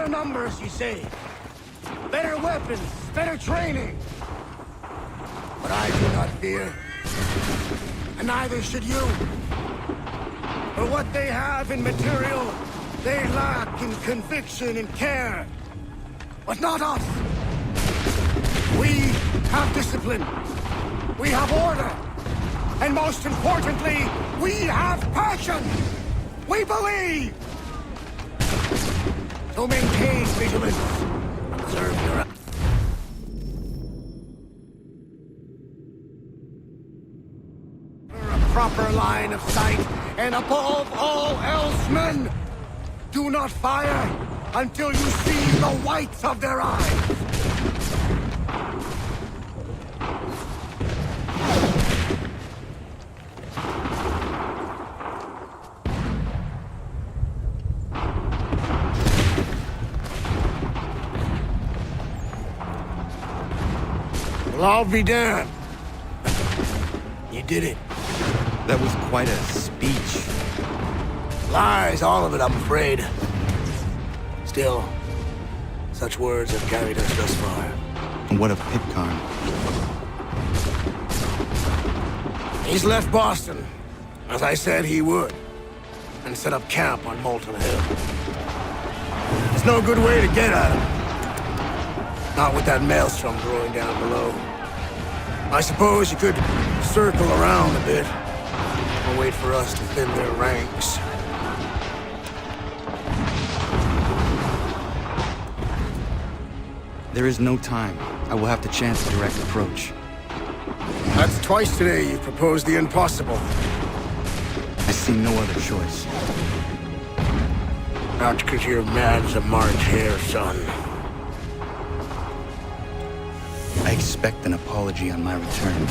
Better numbers, you say. Better weapons, better training. But I do not fear. And neither should you. For what they have in material, they lack in conviction and care. But not us. We have discipline. We have order. And most importantly, we have passion. We believe. So maintain vigilance. Observe your... A proper line of sight, and above all else, men, do not fire until you see the whites of their eyes. Well, I'll be damned. You did it. That was quite a speech. Lies, all of it, I'm afraid. Still, such words have carried us thus far. And what of Pitcairn? He's left Boston, as I said he would, and set up camp on Molten Hill. There's no good way to get at him. Not with that maelstrom growing down below. I suppose you could circle around a bit, or wait for us to thin their ranks. There is no time. I will have to chance a direct approach. That's twice today you've proposed the impossible. I see no other choice. Not because you're mad as a March hare, son. I expect an apology on my return.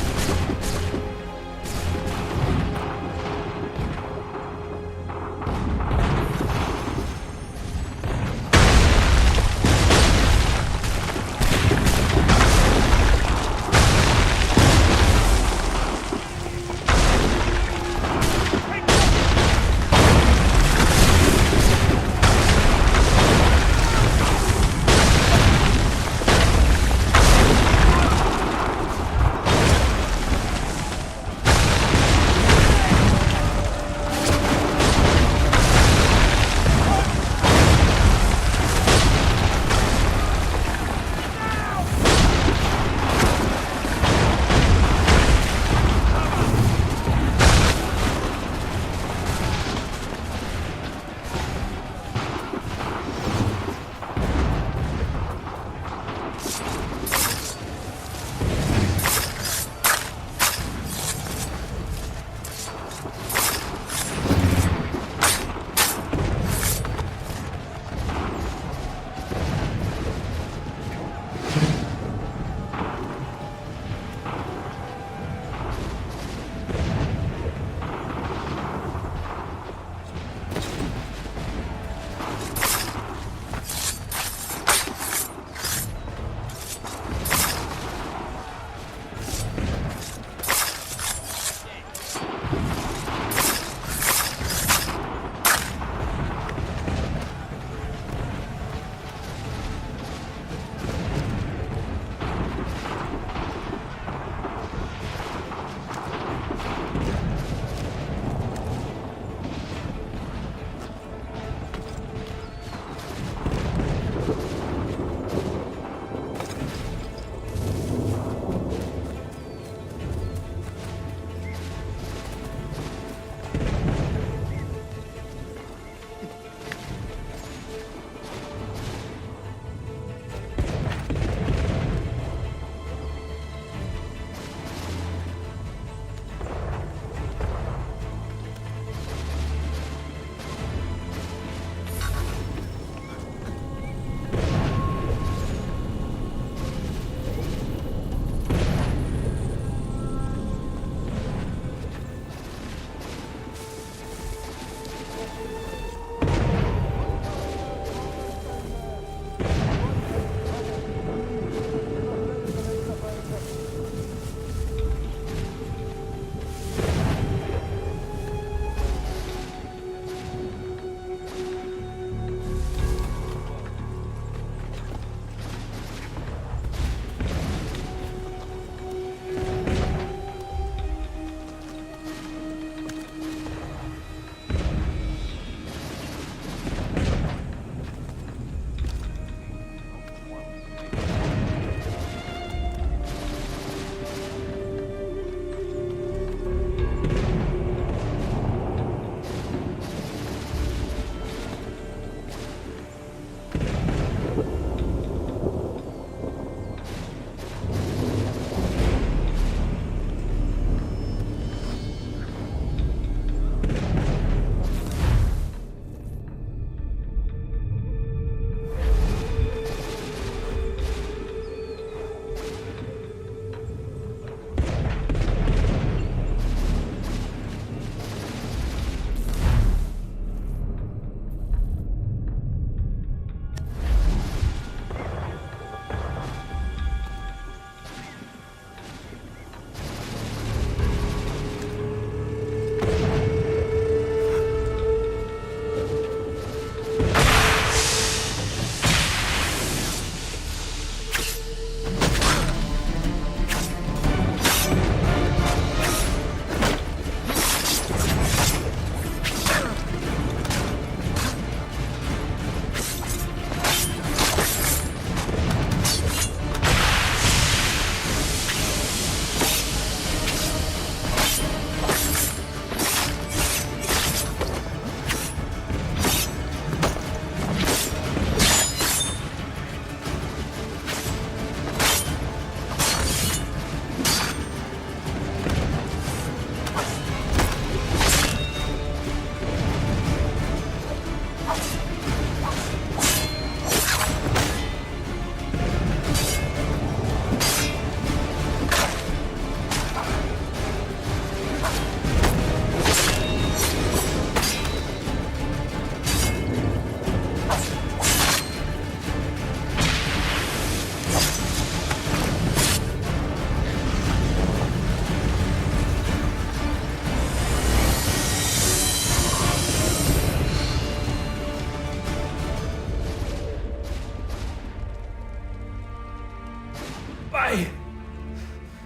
Why?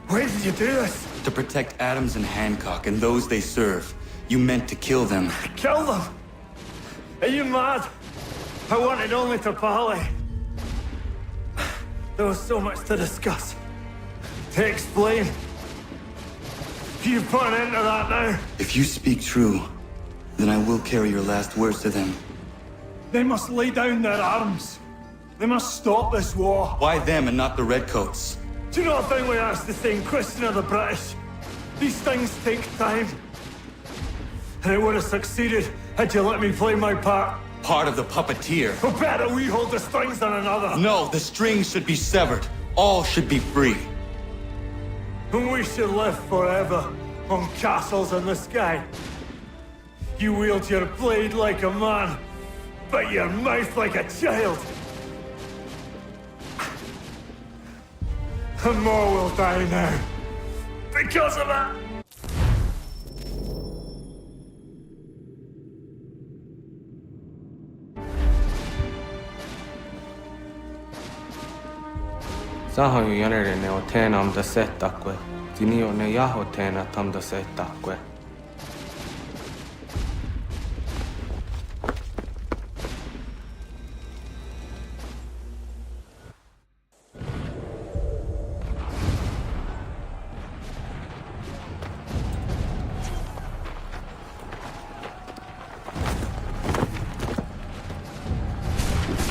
Why did you do this? To protect Adams and Hancock and those they serve, you meant to kill them. Kill them? Are you mad? I wanted only to parley. There was so much to discuss, to explain. You put an end to that now. If you speak true, then I will carry your last words to them. They must lay down their arms. They must stop this war. Why them and not the Redcoats? Do you not think we asked the same question of the British? These things take time. And it would have succeeded had you let me play my part. Part of the puppeteer. Or better, we hold the strings on another. No, the strings should be severed. All should be free. And we should live forever on castles in the sky. You wield your blade like a man, but your mouth like a child. And more will die now. Because of that. Sahoju jäljenne on teenam da setakwe. Tini on ne jaho teena tam da setakwe.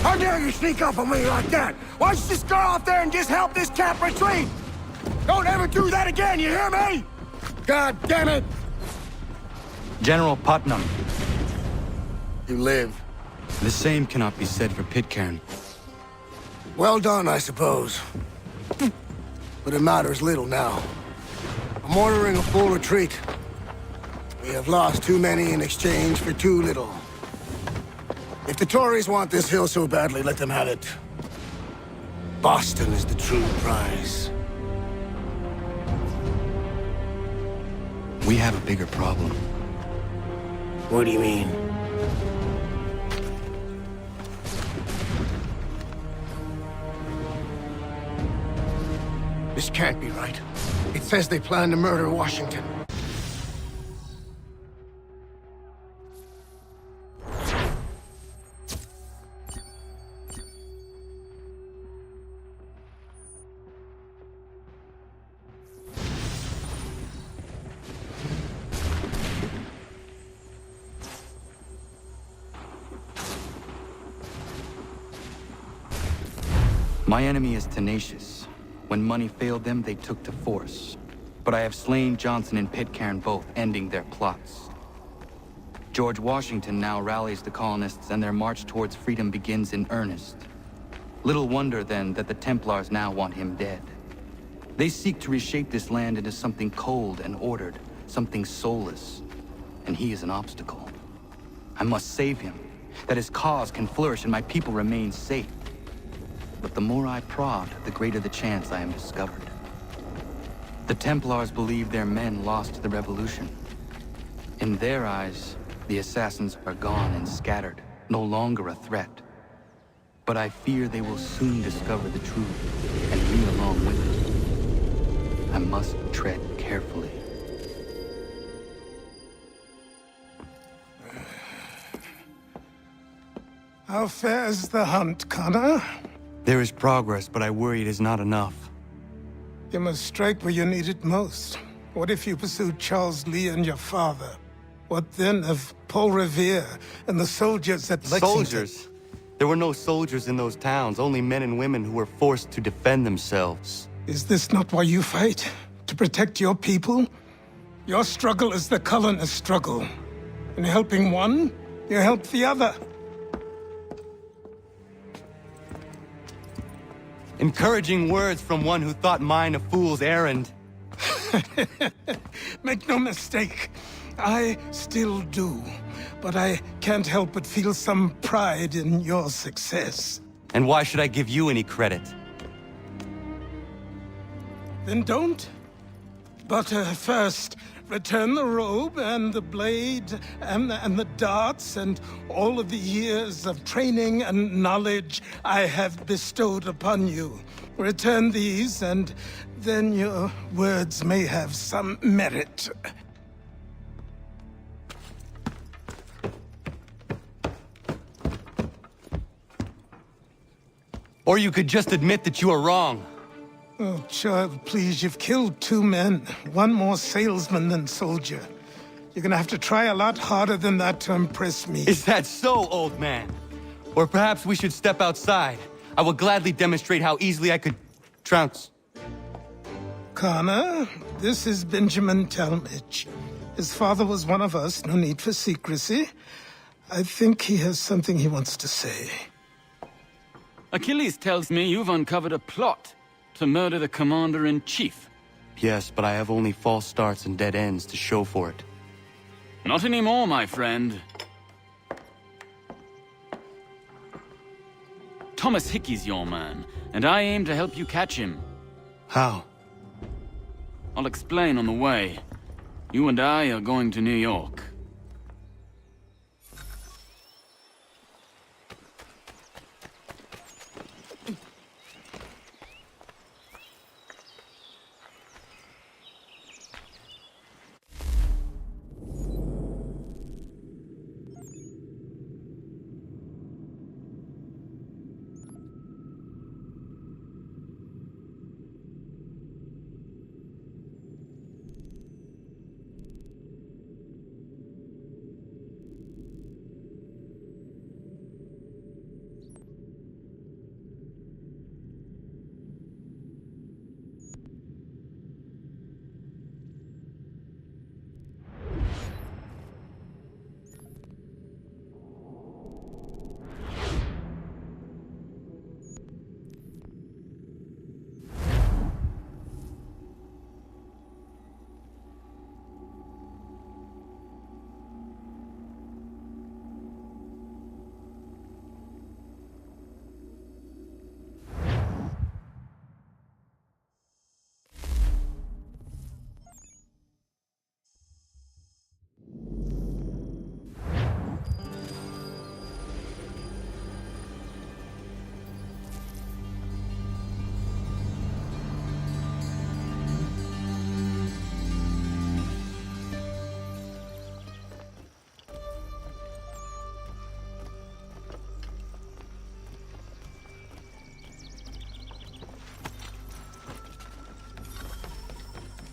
How dare you sneak up on me like that? Why don't you just go out there and just help this camp retreat? Don't ever do that again, you hear me? God damn it! General Putnam. You live. The same cannot be said for Pitcairn. Well done, I suppose. But it matters little now. I'm ordering a full retreat. We have lost too many in exchange for too little. If the Tories want this hill so badly, let them have it. Boston is the true prize. We have a bigger problem. What do you mean? This can't be right. It says they plan to murder Washington. My enemy is tenacious. When money failed them, they took to force. But I have slain Johnson and Pitcairn both, ending their plots. George Washington now rallies the colonists and their march towards freedom begins in earnest. Little wonder, then, that the Templars now want him dead. They seek to reshape this land into something cold and ordered, something soulless. And he is an obstacle. I must save him, that his cause can flourish and my people remain safe. But the more I prod, the greater the chance I am discovered. The Templars believe their men lost the revolution. In their eyes, the assassins are gone and scattered, no longer a threat. But I fear they will soon discover the truth, and me along with it. I must tread carefully. How fares the hunt, Connor? There is progress, but I worry it is not enough. You must strike where you need it most. What if you pursued Charles Lee and your father? What then of Paul Revere and the soldiers at Lexington? Soldiers? There were no soldiers in those towns, only men and women who were forced to defend themselves. Is this not why you fight? To protect your people? Your struggle is the colonist struggle. In helping one, you help the other. Encouraging words from one who thought mine a fool's errand. Make no mistake, I still do. But I can't help but feel some pride in your success. And why should I give you any credit? Then don't. But first, return the robe and the blade and the darts and all of the years of training and knowledge I have bestowed upon you. Return these, and then your words may have some merit. Or you could just admit that you are wrong. Oh, child, please, you've killed 2 men. One more salesman than soldier. You're gonna have to try a lot harder than that to impress me. Is that so, old man? Or perhaps we should step outside. I will gladly demonstrate how easily I could trounce. Connor, this is Benjamin Talmadge. His father was one of us, no need for secrecy. I think he has something he wants to say. Achilles tells me you've uncovered a plot to murder the Commander-in-Chief. Yes, but I have only false starts and dead ends to show for it. Not anymore, my friend. Thomas Hickey's your man, and I aim to help you catch him. How? I'll explain on the way. You and I are going to New York.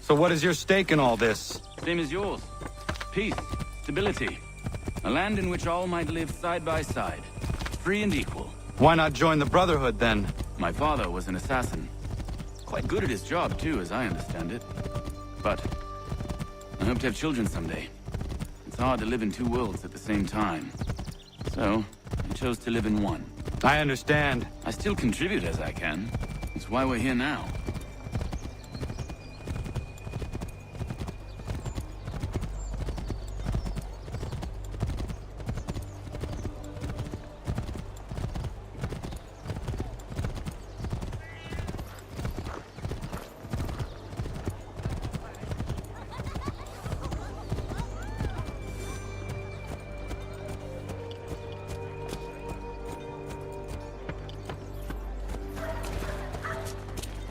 So what is your stake in all this? Same as yours. Peace, stability. A land in which all might live side by side. Free and equal. Why not join the Brotherhood, then? My father was an assassin. Quite good at his job, too, as I understand it. But I hope to have children someday. It's hard to live in 2 worlds at the same time. So, I chose to live in one. I understand. I still contribute as I can. That's why we're here now.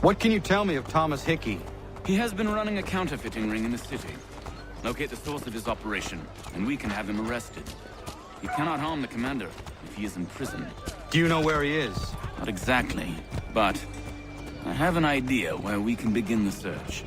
What can you tell me of Thomas Hickey? He has been running a counterfeiting ring in the city. Locate the source of his operation, and we can have him arrested. He cannot harm the commander if he is in prison. Do you know where he is? Not exactly, but I have an idea where we can begin the search.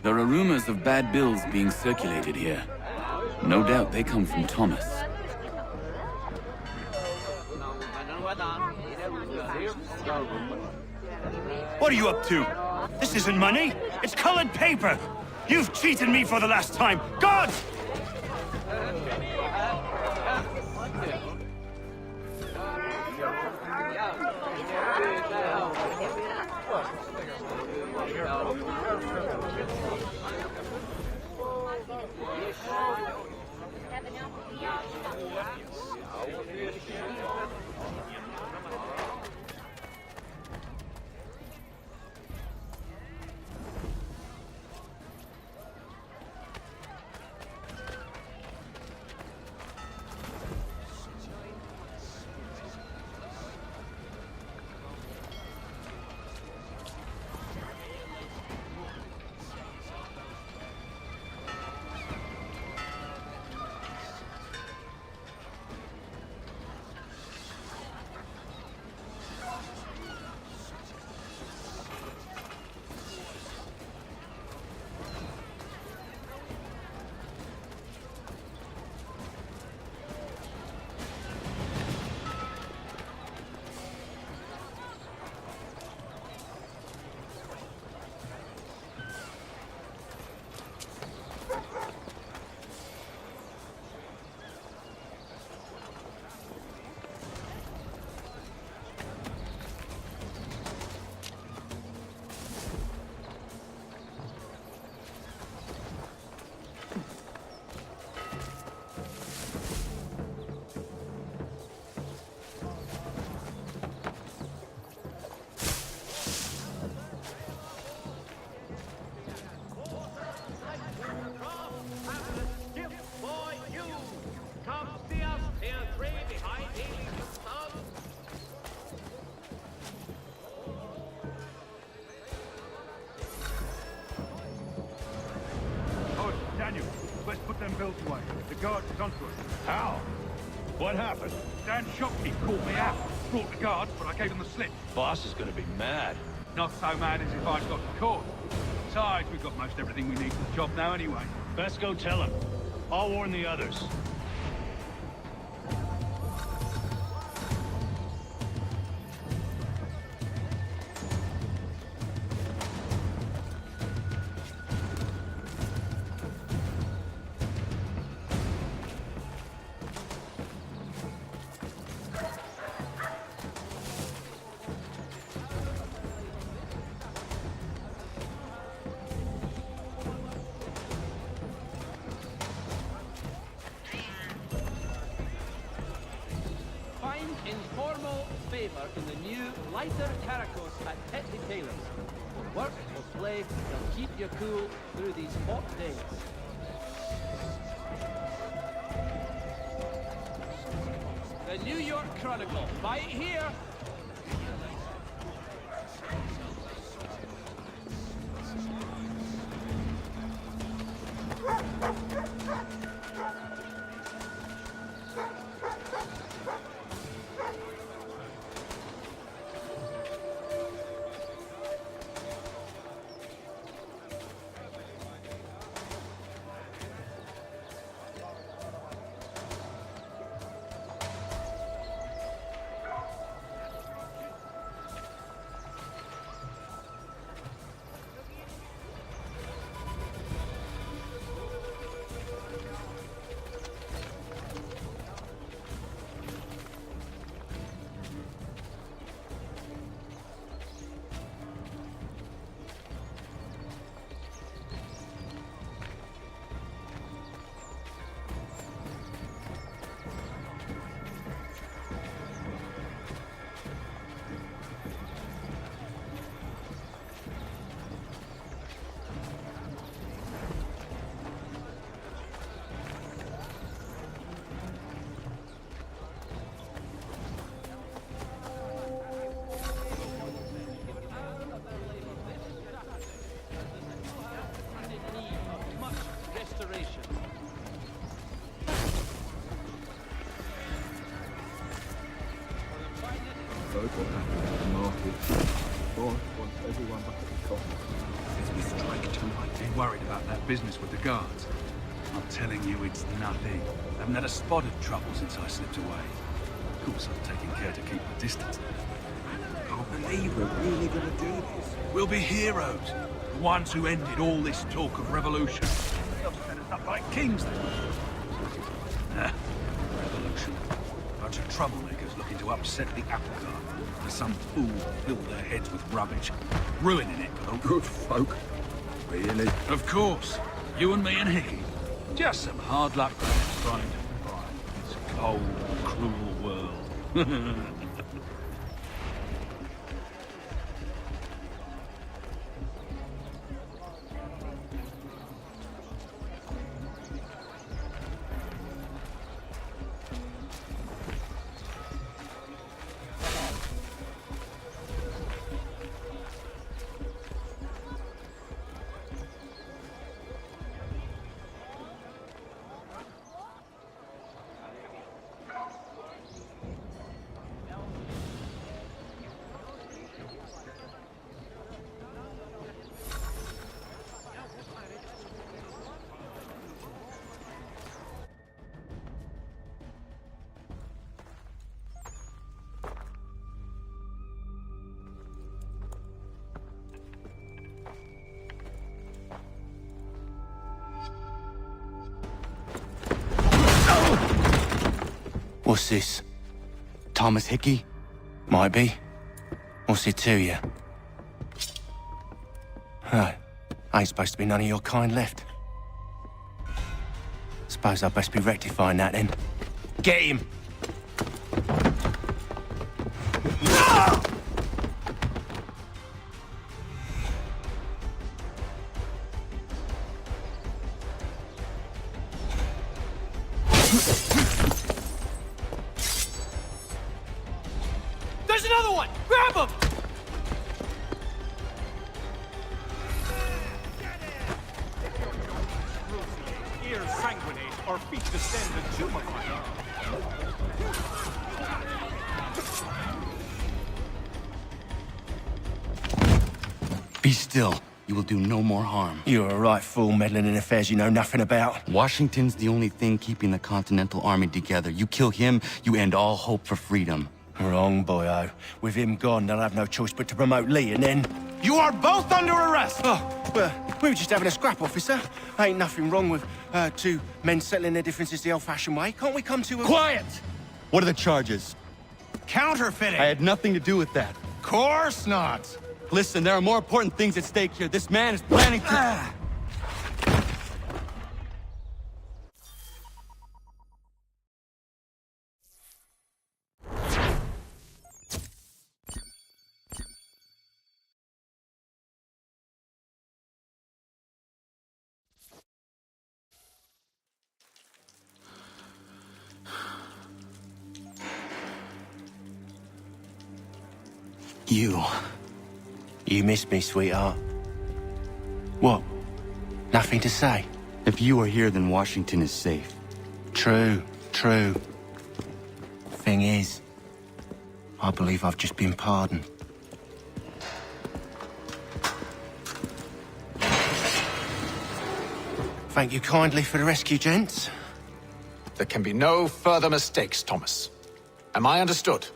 There are rumors of bad bills being circulated here. No doubt they come from Thomas. What are you up to? This isn't money. It's colored paper. You've cheated me for the last time. God! Built away. The guards is onto us. How? What happened? Dan Shopkeep caught me out. Brought the guards, but I gave him the slip. Boss is gonna be mad. Not so mad as if I'd got caught. Besides, we've got most everything we need for the job now anyway. Best go tell him. I'll warn the others. Informal favour in the new lighter Caracos at Petty Taylor's. For work or play, they'll keep you cool through these hot days. The New York Chronicle. Buy it here. What happened at the market. Boss wants everyone back at the top. As we strike tonight, be worried about that business with the guards. I'm telling you, it's nothing. I haven't had a spot of trouble since I slipped away. Of course, I've taken care to keep my distance. Open believe we're really gonna do this? We'll be heroes. The ones who ended all this talk of revolution. They'll set us up like kings then. Revolution. A bunch of troublemakers looking to upset the apple cart. And some fool filled their heads with rubbish. Ruining it for the Good folk. Really? Of course. You and me and Hickey. Just some hard luck guys trying to survive this cold, cruel world. What's this? Thomas Hickey? Might be. What's it to you? Oh, ain't supposed to be none of your kind left. Suppose I best be rectifying that then. Get him! There's another one! Grab him! Ears sanguinate or feet descend and tumefy. Be still. You will do no more harm. You're a right fool meddling in affairs you know nothing about. Washington's the only thing keeping the Continental Army together. You kill him, you end all hope for freedom. Wrong, boyo. With him gone, they'll have no choice but to promote Lee, and then... You are both under arrest! Oh, well, we were just having a scrap, officer. Ain't nothing wrong with two men settling their differences the old-fashioned way. Can't we come to a... Quiet! What are the charges? Counterfeiting! I had nothing to do with that. Course not! Listen, there are more important things at stake here. This man is planning to... You missed me, sweetheart. What? Nothing to say? If you are here, then Washington is safe. True. Thing is, I believe I've just been pardoned. Thank you kindly for the rescue, gents. There can be no further mistakes, Thomas. Am I understood?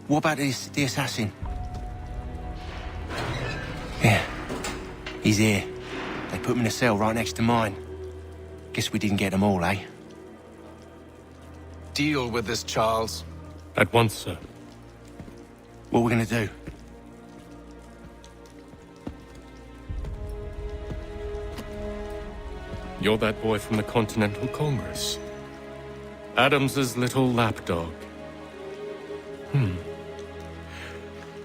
What about the assassin? Yeah, he's here. They put him in a cell right next to mine. Guess we didn't get them all, eh? Deal with this, Charles. At once, sir. What are we gonna do? You're that boy from the Continental Congress. Adams's little lapdog.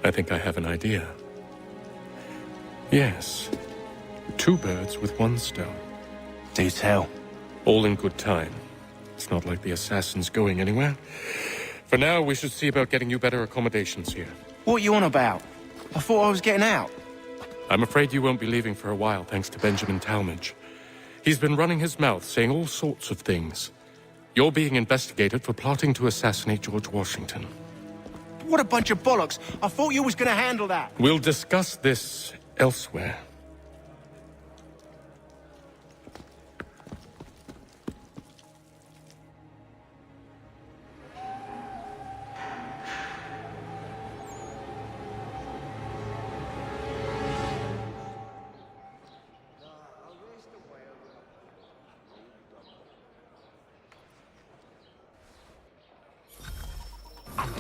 I think I have an idea. Yes. 2 birds with 1 stone. Do tell. All in good time. It's not like the assassin's going anywhere. For now, we should see about getting you better accommodations here. What are you on about? I thought I was getting out. I'm afraid you won't be leaving for a while, thanks to Benjamin Talmadge. He's been running his mouth, saying all sorts of things. You're being investigated for plotting to assassinate George Washington. What a bunch of bollocks. I thought you was gonna handle that. We'll discuss this elsewhere.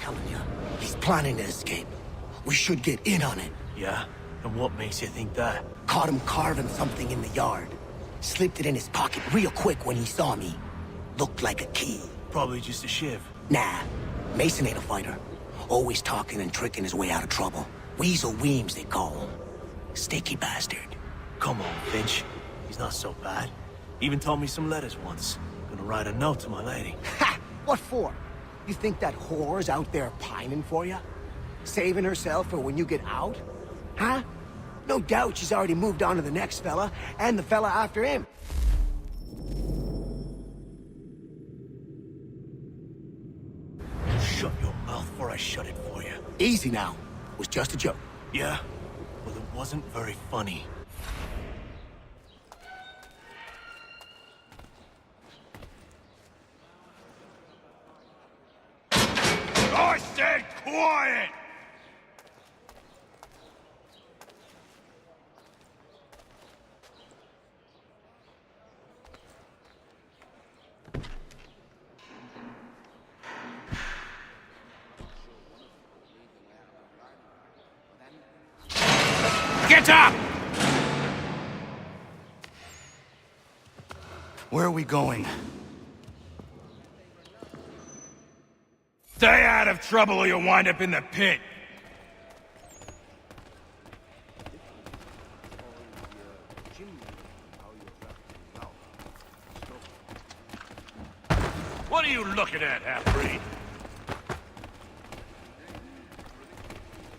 telling you. He's planning to escape. We should get in on it. Yeah? And what makes you think that? Caught him carving something in the yard. Slipped it in his pocket real quick when he saw me. Looked like a key. Probably just a shiv. Nah, Mason ain't a fighter. Always talking and tricking his way out of trouble. Weasel Weems, they call him. Sticky bastard. Come on, Finch. He's not so bad. Even told me some letters once. Gonna write a note to my lady. Ha! What for? You think that whore's out there pining for you? Saving herself for when you get out? Huh? No doubt she's already moved on to the next fella, and the fella after him. Shut your mouth before I shut it for you. Easy now. It was just a joke. Yeah? Well, it wasn't very funny. I said quiet! Get up! Where are we going? Stay out of trouble or you'll wind up in the pit. What are you looking at, half-breed?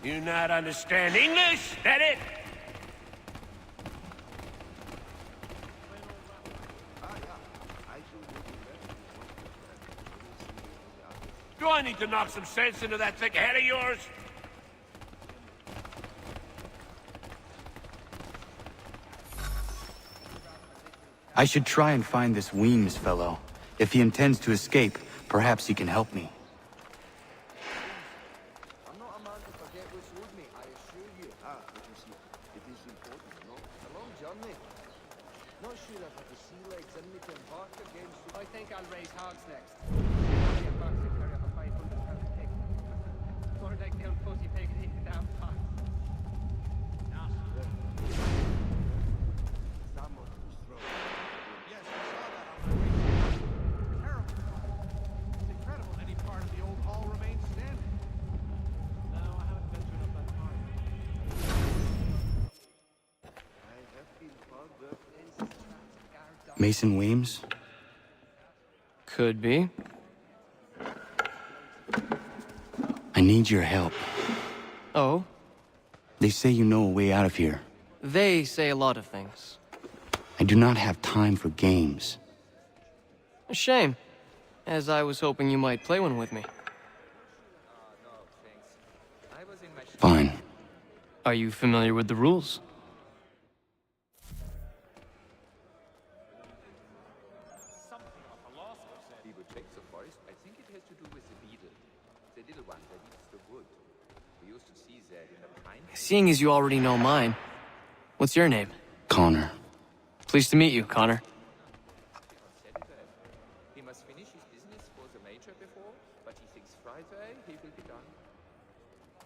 You not understand English? That it? Do I need to knock some sense into that thick head of yours? I should try and find this Weems fellow. If he intends to escape, perhaps he can help me. I'm not a man to forget what's owed me, I assure you. But you see, it is important, no? It's a long journey. Not sure if I have the sea legs in me to embark again, so I think I'll raise hogs next. Get back to carry up a 500-pound pig. More like the old fuzzy pig and eat it down pot. Mason Weems? Could be. I need your help. Oh? They say you know a way out of here. They say a lot of things. I do not have time for games. A shame, as I was hoping you might play one with me. Fine. Are you familiar with the rules? Seeing as you already know mine, what's your name? Connor. Pleased to meet you, Connor. He must finish his business for the major before, but he thinks Friday he will be done.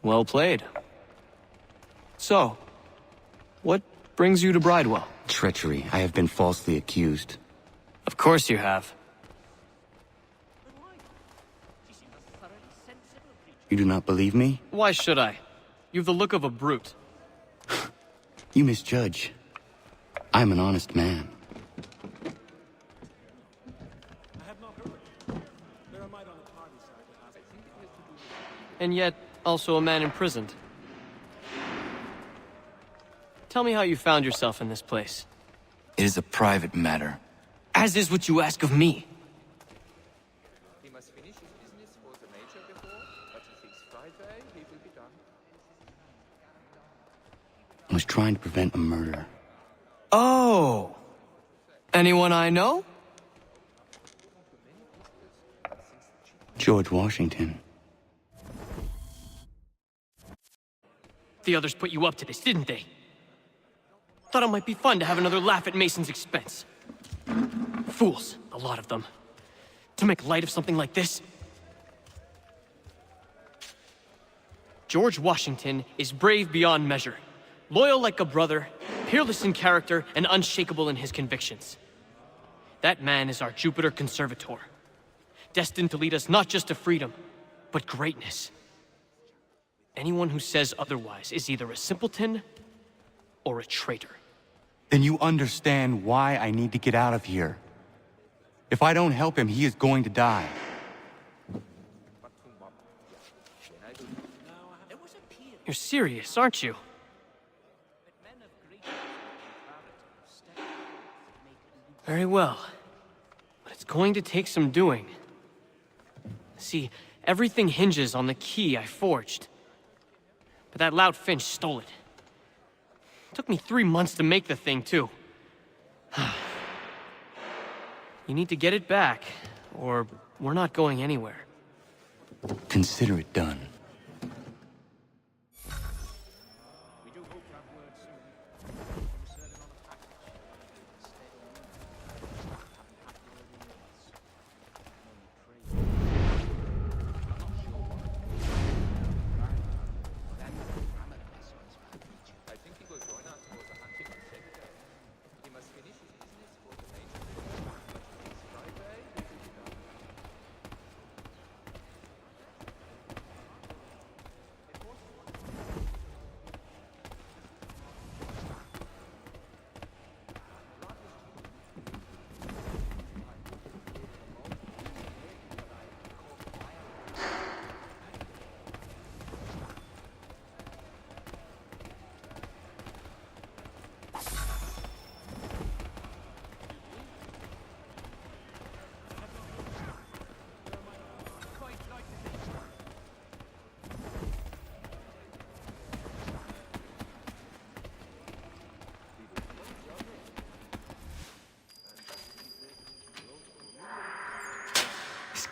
Well played. So, what brings you to Bridewell? Treachery. I have been falsely accused. Of course you have. You do not believe me? Why should I? You've the look of a brute. You misjudge. I'm an honest man. And yet, also a man imprisoned. Tell me how you found yourself in this place. It is a private matter. As is what you ask of me. He must finish his business for the major before, but he thinks Friday he will be done. I was trying to prevent a murder. Oh! Anyone I know? George Washington. The others put you up to this, didn't they? Thought it might be fun to have another laugh at Mason's expense. Fools, a lot of them. To make light of something like this. George Washington is brave beyond measure, loyal like a brother, peerless in character, and unshakable in his convictions. That man is our Jupiter Conservator, destined to lead us not just to freedom, but greatness. Anyone who says otherwise is either a simpleton or a traitor. Then you understand why I need to get out of here. If I don't help him, he is going to die. You're serious, aren't you? Very well. But it's going to take some doing. See, everything hinges on the key I forged. But that lout Finch stole it. Took me 3 months to make the thing, too. You need to get it back, or we're not going anywhere. Consider it done.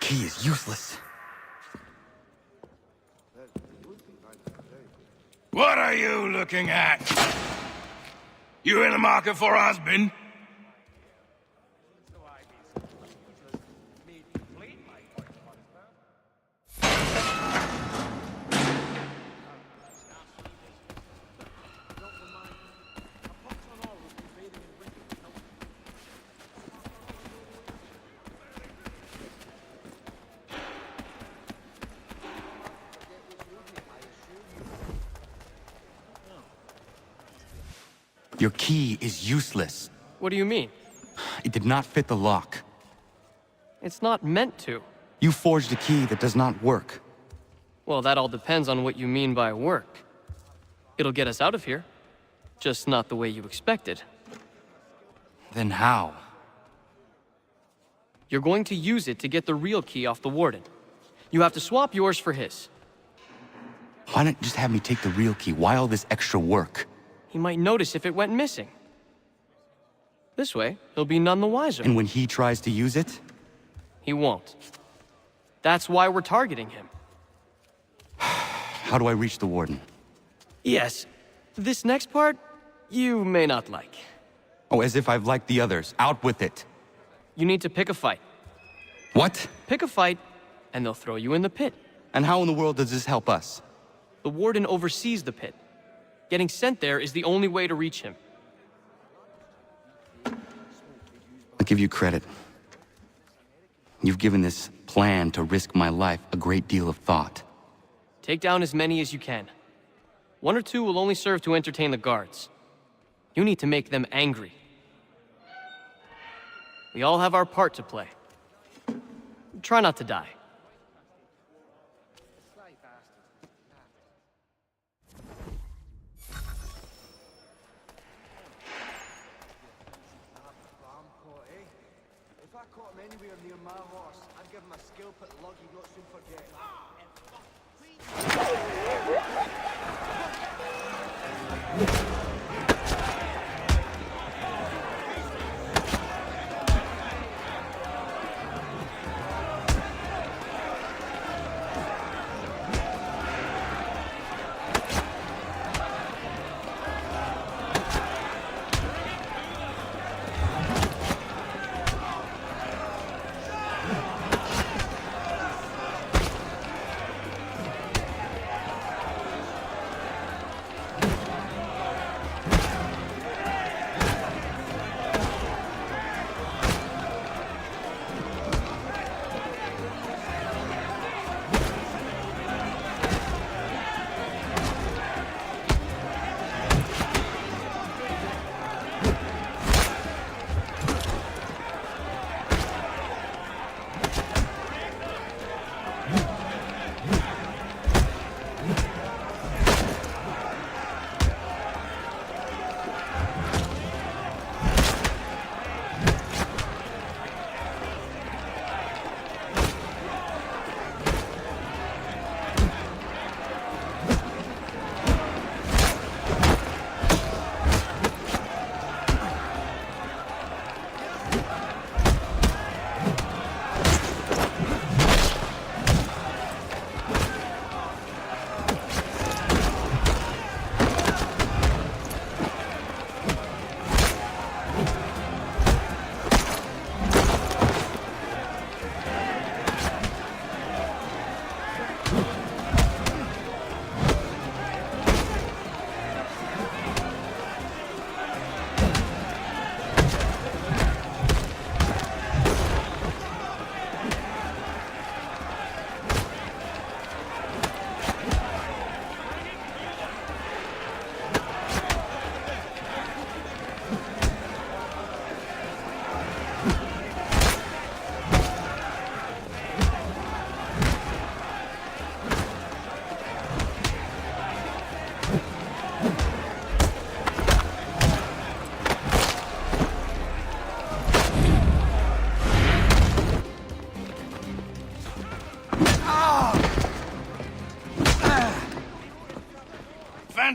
He is useless. What are you looking at? You in the market for a husband? Your key is useless. What do you mean? It did not fit the lock. It's not meant to. You forged a key that does not work. Well, that all depends on what you mean by work. It'll get us out of here. Just not the way you expected. Then how? You're going to use it to get the real key off the Warden. You have to swap yours for his. Why not just have me take the real key? Why all this extra work? He might notice if it went missing. This way, he'll be none the wiser. And when he tries to use it? He won't. That's why we're targeting him. How do I reach the Warden? Yes. This next part, you may not like. Oh, as if I've liked the others. Out with it. You need to pick a fight. What? Pick a fight, and they'll throw you in the pit. And how in the world does this help us? The Warden oversees the pit. Getting sent there is the only way to reach him. I'll give you credit. You've given this plan to risk my life a great deal of thought. Take down as many as you can. 1 or 2 will only serve to entertain the guards. You need to make them angry. We all have our part to play. Try not to die. If I caught him anywhere near my horse, I'd give him a scalp at lug he'd not soon forget.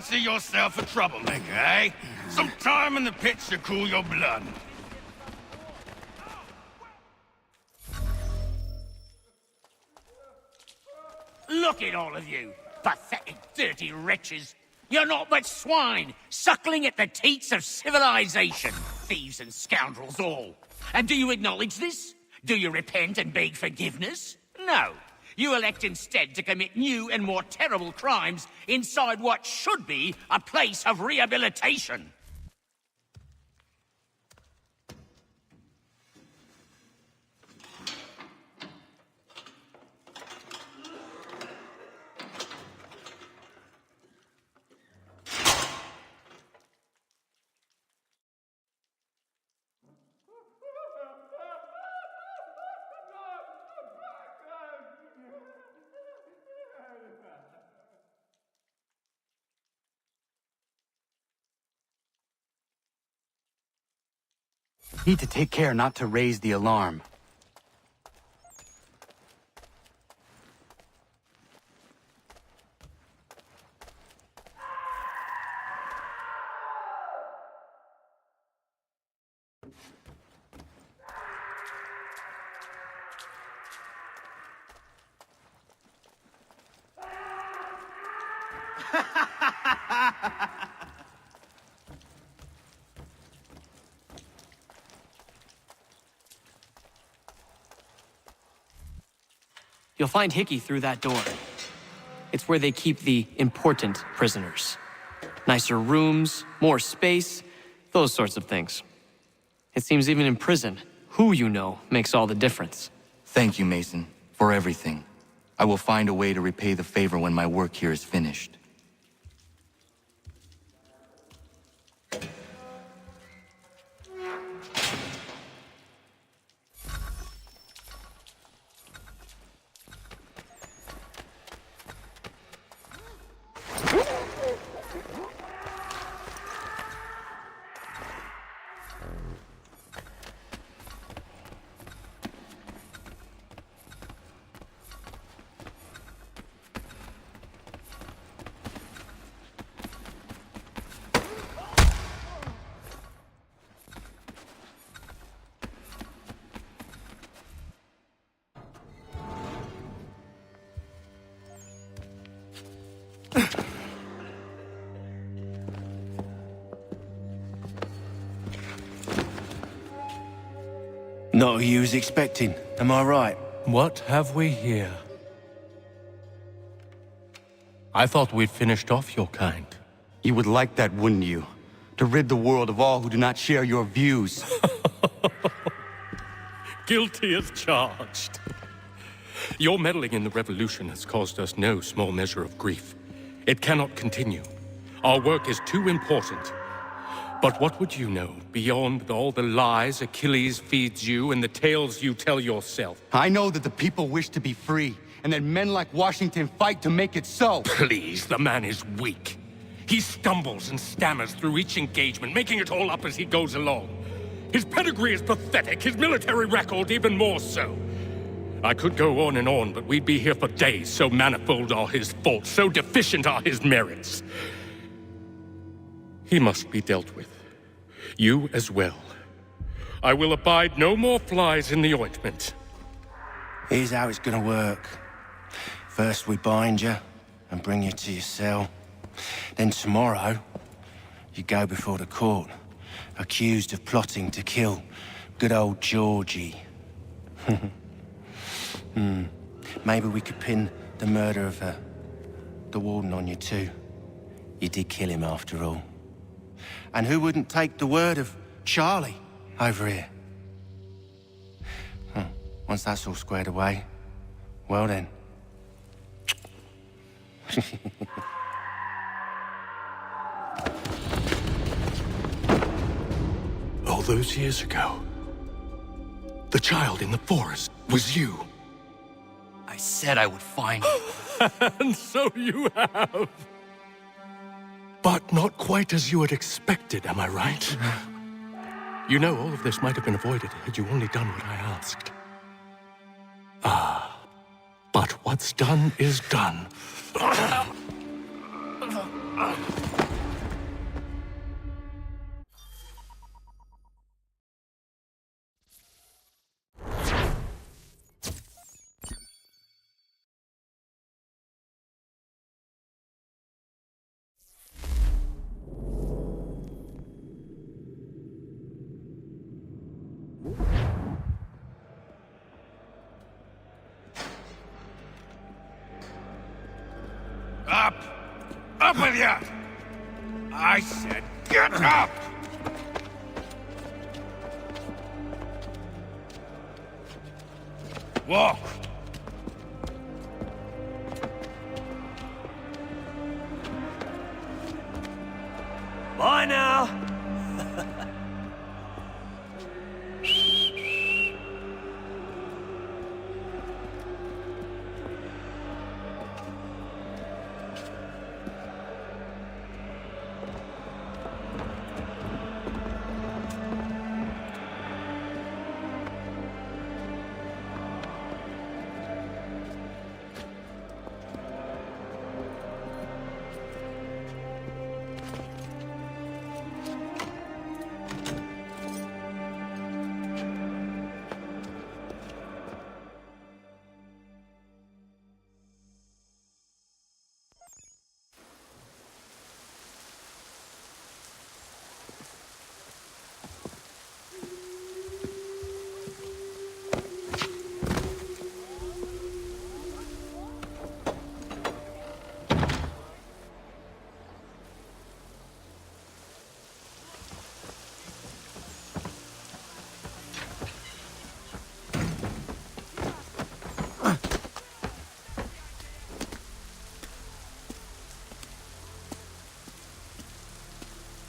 fancy yourself a troublemaker, eh? Some time in the pits to cool your blood. Look at all of you, pathetic, dirty wretches. You're not but swine, suckling at the teats of civilization. Thieves and scoundrels all. And do you acknowledge this? Do you repent and beg forgiveness? No. You elect instead to commit new and more terrible crimes inside what should be a place of rehabilitation. Need to take care not to raise the alarm. You'll find Hickey through that door. It's where they keep the important prisoners. Nicer rooms, more space, those sorts of things. It seems even in prison, who you know makes all the difference. Thank you, Mason, for everything. I will find a way to repay the favor when my work here is finished. Not who you was expecting, am I right? What have we here? I thought we'd finished off your kind. You would like that, wouldn't you? To rid the world of all who do not share your views. Guilty as charged. Your meddling in the revolution has caused us no small measure of grief. It cannot continue. Our work is too important. But what would you know beyond all the lies Achilles feeds you and the tales you tell yourself? I know that the people wish to be free, and that men like Washington fight to make it so. Please, the man is weak. He stumbles and stammers through each engagement, making it all up as he goes along. His pedigree is pathetic, his military record even more so. I could go on, but we'd be here for days, so manifold are his faults, so deficient are his merits. He must be dealt with. You as well. I will abide no more flies in the ointment. Here's how it's gonna work. First we bind you and bring you to your cell. Then tomorrow, you go before the court, accused of plotting to kill good old Georgie. Maybe we could pin the murder of the warden on you too. You did kill him after all. And who wouldn't take the word of Charlie over here? Once that's all squared away, well then. All those years ago, the child in the forest was you. I said I would find you. And so you have. But not quite as you had expected, am I right? You know, all of this might have been avoided had you only done what I asked. But what's done is done. Up! Up with ya! I said get up! Walk! Bye now!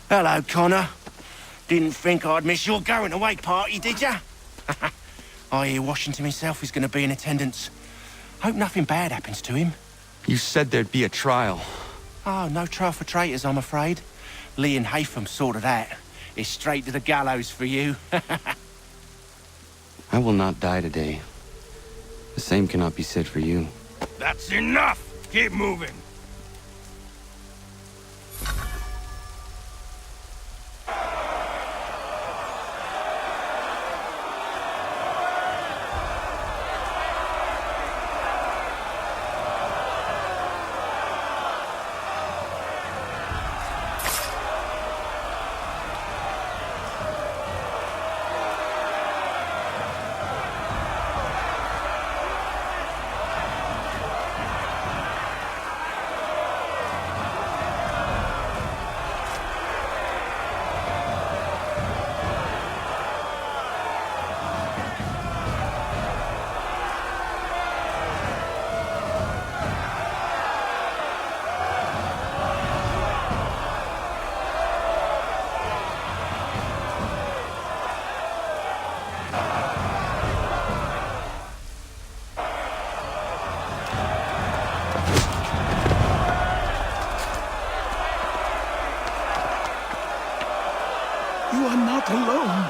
Hello, Connor. Didn't think I'd miss your going-away party, did ya? I hear Washington himself is going to be in attendance. Hope nothing bad happens to him. You said there'd be a trial. Oh, no trial for traitors, I'm afraid. Lee and Haytham sorted that. It's straight to the gallows for you. I will not die today. The same cannot be said for you. That's enough! Keep moving! You are not alone.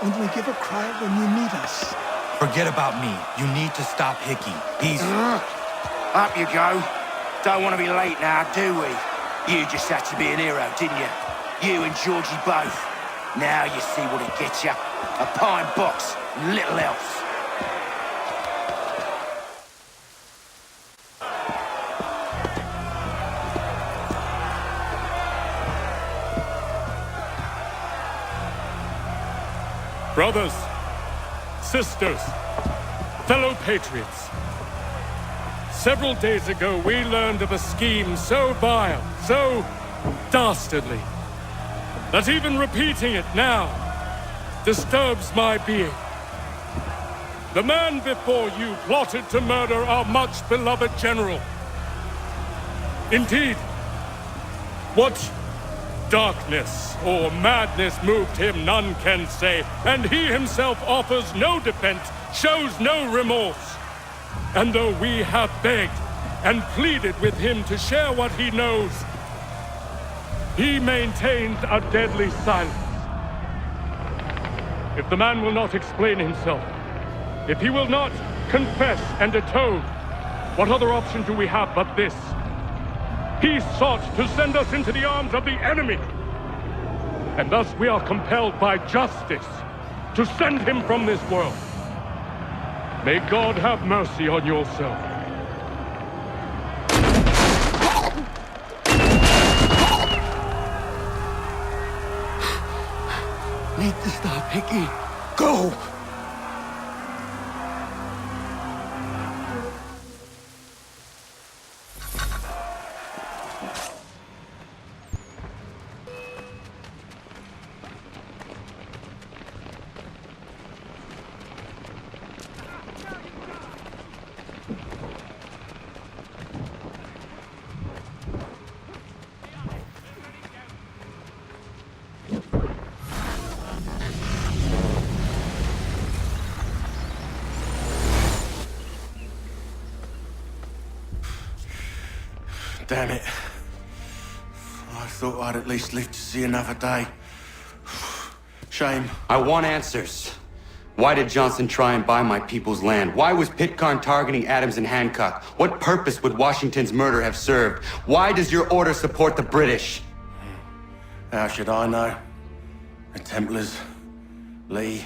Only give a cry when you need us. Forget about me. You need to stop Hickey. He's... Up you go. Don't want to be late now, do we? You just had to be an hero, didn't you? You and Georgie both. Now you see what it gets you. A pine box, and little else. Brothers, sisters, fellow patriots. Several days ago, we learned of a scheme so vile, so dastardly, that even repeating it now disturbs my being. The man before you plotted to murder our much-beloved general. Indeed, what darkness or madness moved him, none can say, and he himself offers no defense, shows no remorse. And though we have begged and pleaded with him to share what he knows, he maintains a deadly silence. If the man will not explain himself, if he will not confess and atone, what other option do we have but this? He sought to send us into the arms of the enemy. And thus we are compelled by justice to send him from this world. May God have mercy on your soul. Need to stop, Hickey. Go! Damn it. I thought I'd at least live to see another day. Shame. I want answers. Why did Johnson try and buy my people's land? Why was Pitcairn targeting Adams and Hancock? What purpose would Washington's murder have served? Why does your order support the British? How should I know? The Templars, Lee,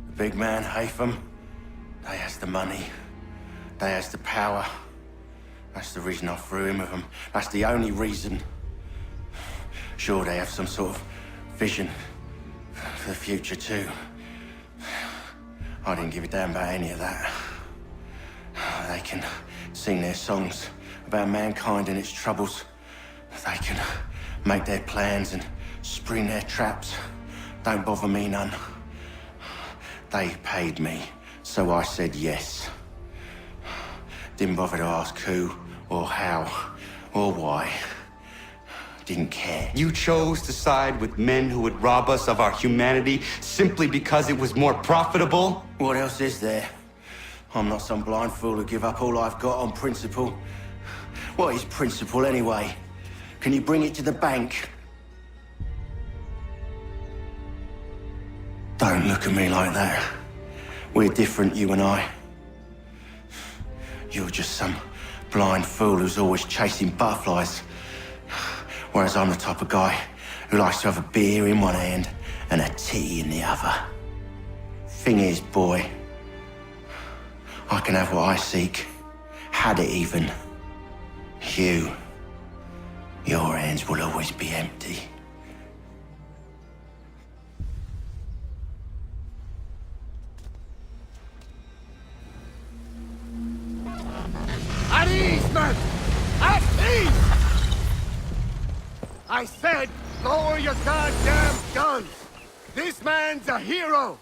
the big man, Haytham, they has the money. They has the power. That's the reason I threw in with them. That's the only reason. Sure, they have some sort of vision for the future too. I didn't give a damn about any of that. They can sing their songs about mankind and its troubles. They can make their plans and spring their traps. Don't bother me none. They paid me, so I said yes. Didn't bother to ask who, or how, or why. Didn't care. You chose to side with men who would rob us of our humanity simply because it was more profitable? What else is there? I'm not some blind fool who give up all I've got on principle. What is principle anyway? Can you bring it to the bank? Don't look at me like that. We're different, you and I. You're just some blind fool who's always chasing butterflies. Whereas I'm the type of guy who likes to have a beer in one hand and a tea in the other. Thing is, boy, I can have what I seek. Had it even. Your hands will always be empty. At ease, man! At ease! I said, lower your goddamn guns! This man's a hero!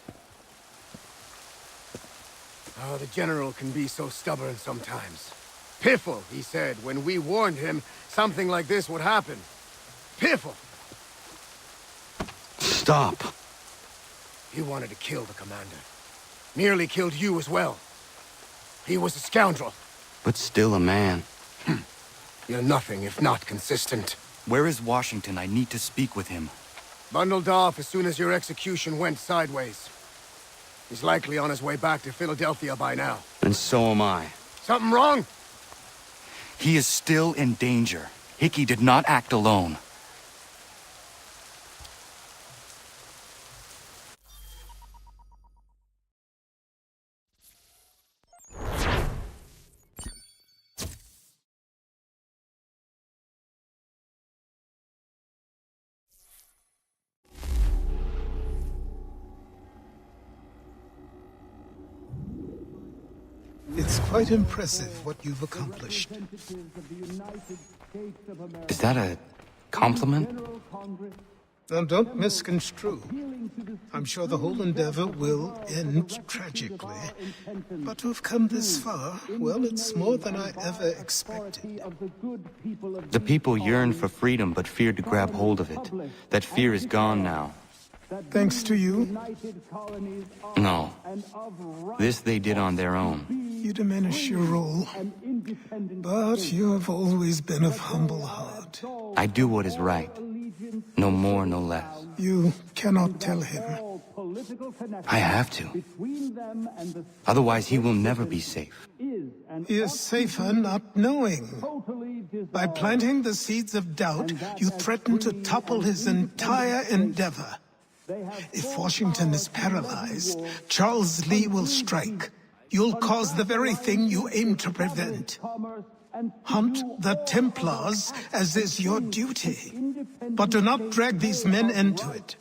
Oh, the General can be so stubborn sometimes. Piffle, he said, when we warned him something like this would happen. Piffle! Stop. He wanted to kill the commander. Nearly killed you as well. He was a scoundrel. But still a man. You're nothing if not consistent. Where is Washington? I need to speak with him. Bundled off as soon as your execution went sideways. He's likely on his way back to Philadelphia by now. And so am I. Something wrong? He is still in danger. Hickey did not act alone. It's quite impressive what you've accomplished. Is that a compliment? Now, don't misconstrue. I'm sure the whole endeavor will end tragically. But to have come this far, well, it's more than I ever expected. The people yearned for freedom but feared to grab hold of it. That fear is gone now. Thanks to you? No. This they did on their own. You diminish your role. But you have always been of humble heart. I do what is right. No more, no less. You cannot tell him. I have to. Otherwise, he will never be safe. He is safer not knowing. By planting the seeds of doubt, you threaten to topple his entire endeavor. If Washington is paralyzed, Charles Lee will strike. You'll cause the very thing you aim to prevent. Hunt the Templars, as is your duty. But do not drag these men into it.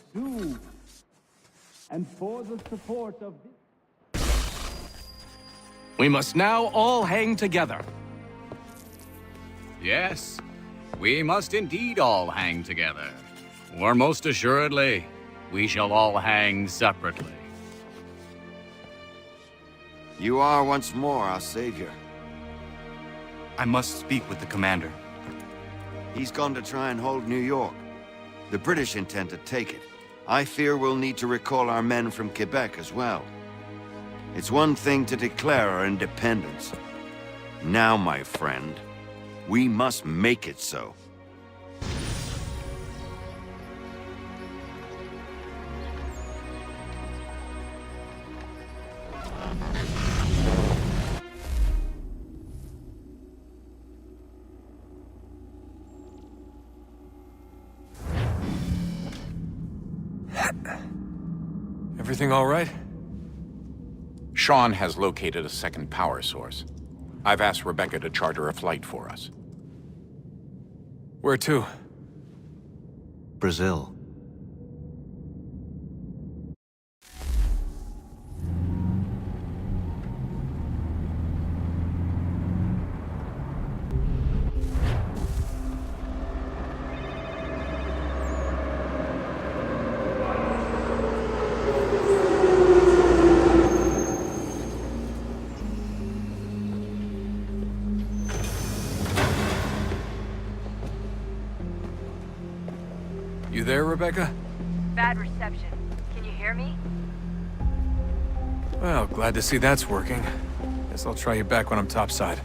And for the support of... We must now all hang together. Yes, we must indeed all hang together. Or most assuredly, we shall all hang separately. You are once more our savior. I must speak with the commander. He's gone to try and hold New York. The British intend to take it. I fear we'll need to recall our men from Quebec as well. It's one thing to declare our independence. Now, my friend, we must make it so. Everything all right? Sean has located a second power source. I've asked Rebecca to charter a flight for us. Where to? Brazil. You there, Rebecca? Bad reception. Can you hear me? Well, glad to see that's working. Guess I'll try you back when I'm topside.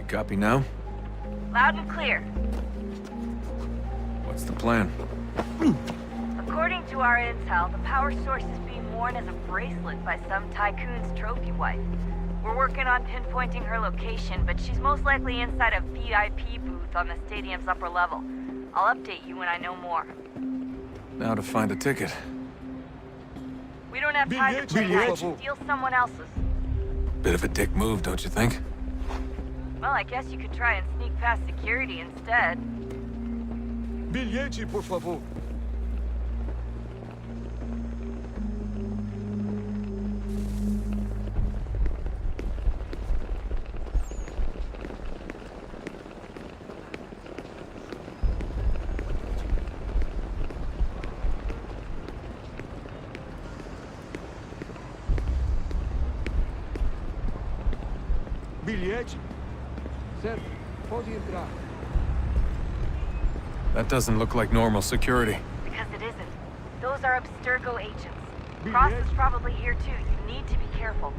Copy now? Loud and clear. What's the plan? According to our intel, the power source is being worn as a bracelet by some tycoon's trophy wife. We're working on pinpointing her location, but she's most likely inside a VIP booth on the stadium's upper level. I'll update you when I know more. Now to find a ticket. We don't have time to play that. Steal someone else's. Bit of a dick move, don't you think? Well, I guess you could try and sneak past security instead. Bilhete, por favor. Bilhete. Certo, pode entrar. That doesn't look like normal security. Because it isn't. Those are Abstergo agents. Cross is probably here too. You need to be careful.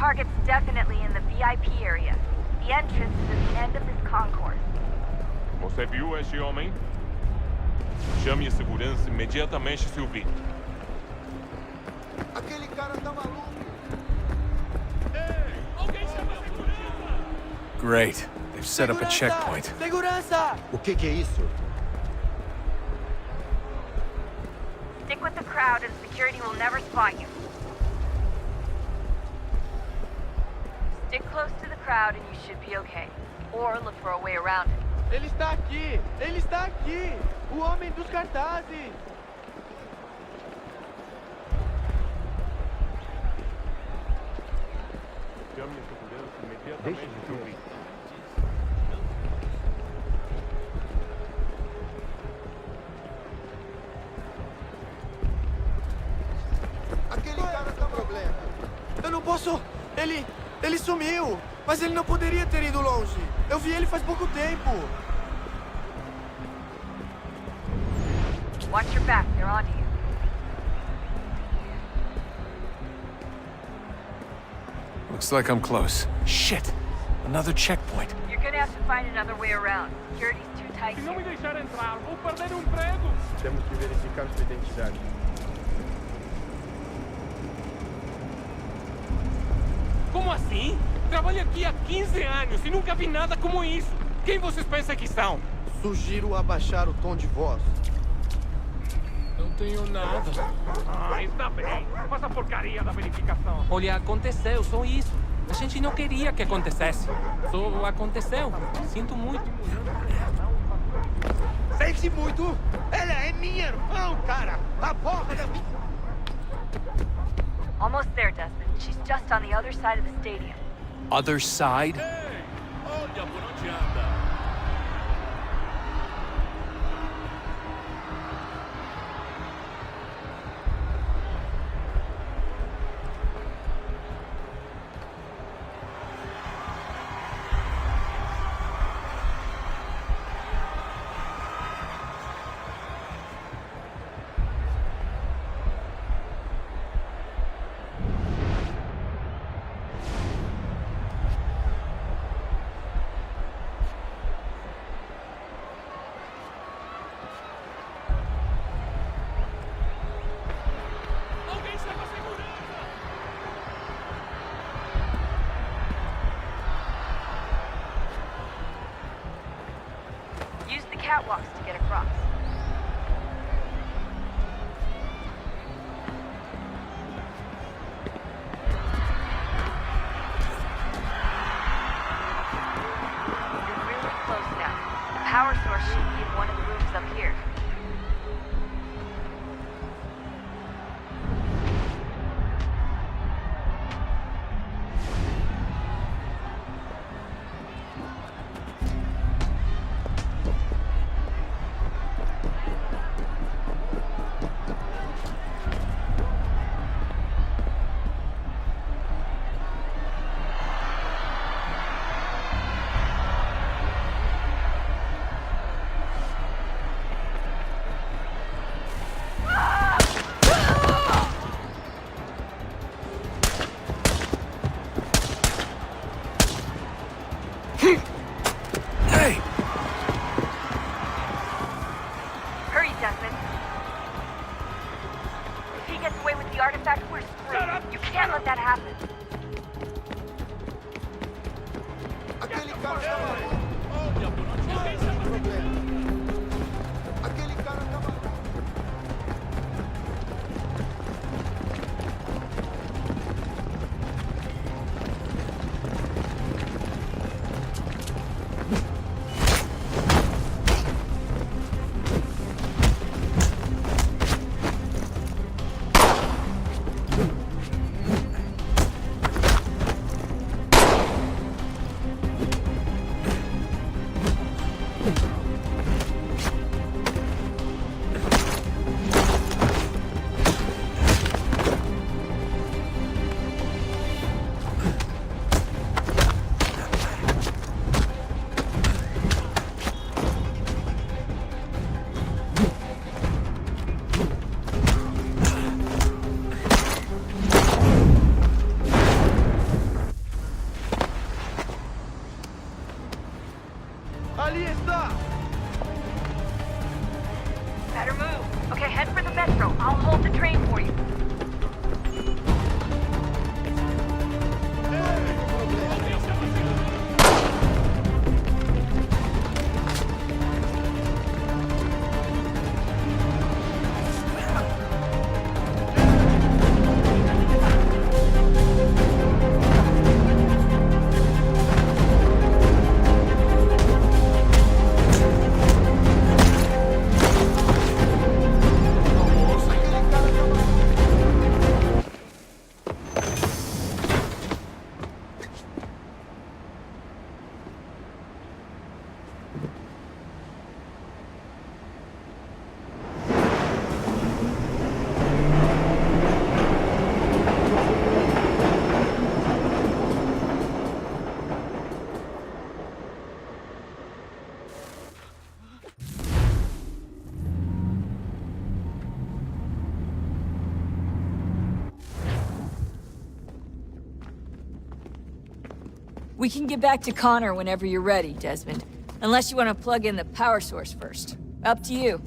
target's definitely in the VIP area. The entrance is at the end of this concourse. Você viu este homem? Chame a segurança imediatamente, se ouvir. Aquele cara tá maluco. Great. They've set up a checkpoint. Segurança! O que é isso? Stick with the crowd and security will never spot you. Stick close to the crowd and you should be okay. Or look for a way around it. Ele está aqui! Ele está aqui! O homem dos cartazes! Chame a segurança imediatamente, se ouvir. Aquele cara tá problema. Eu não posso... Ele sumiu! Mas ele não poderia ter ido longe. Eu vi ele faz pouco tempo. Watch your back, they're on you. Looks like I'm close. Shit! Another checkpoint. You're gonna have to find another way around. Security's too tight Se não here. me deixar entrar, vou perder o emprego. Temos que verificar sua identidade. Como assim? Trabalho aqui há 15 anos e nunca vi nada como isso. Quem vocês pensam que são? Sugiro abaixar o tom de voz. Não tenho nada. Ah, está bem. Faça a porcaria da verificação. Olha, aconteceu, só isso. A gente não queria que acontecesse. Só aconteceu. Sinto muito. Sente muito! Ela é minha irmã, cara! A porra da... Almost there, Desmond. She's just on the other side of the stadium. Other side? Olha por onde anda. Use the catwalks to get across. You're really close now. The power source should be in one of the rooms up here. We can get back to Connor whenever you're ready, Desmond. Unless you want to plug in the power source first. Up to you.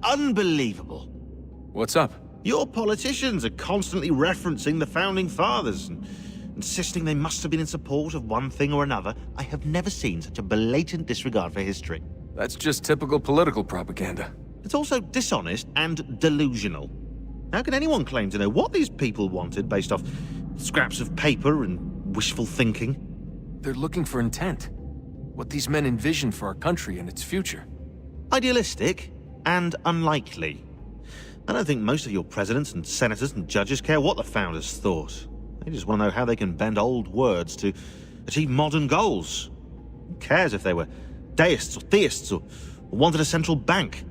Unbelievable. What's up? Your politicians are constantly referencing the Founding Fathers and insisting they must have been in support of one thing or another. I have never seen such a blatant disregard for history. That's just typical political propaganda. It's also dishonest and delusional. How can anyone claim to know what these people wanted based off scraps of paper and wishful thinking? They're looking for intent. What these men envision for our country and its future. Idealistic and unlikely. I don't think most of your presidents and senators and judges care what the founders thought. They just want to know how they can bend old words to achieve modern goals. Who cares if they were deists or theists or wanted a central bank?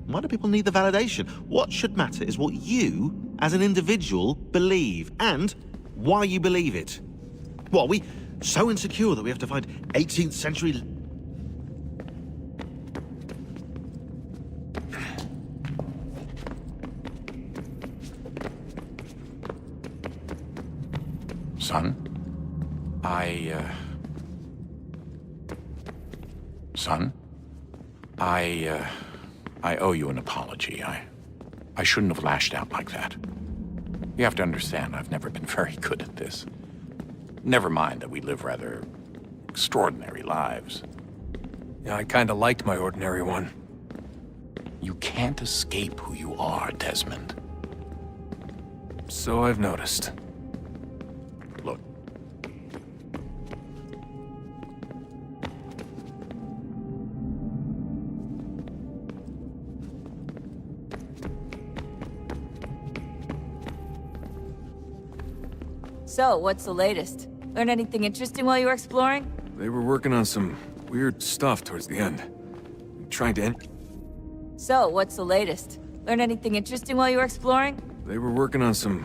Why do people need the validation? What should matter is what you, as an individual, believe, and why you believe it. What, are we so insecure that we have to find 18th century... Son? Son? I owe you an apology. I shouldn't have lashed out like that. You have to understand, I've never been very good at this. Never mind that we live rather extraordinary lives. Yeah, I kinda liked my ordinary one. You can't escape who you are, Desmond. So I've noticed. Look. So, what's the latest? Learn anything interesting while you were exploring? They were working on some weird stuff towards the end. Trying to end... So, what's the latest? Learn anything interesting while you were exploring? They were working on some...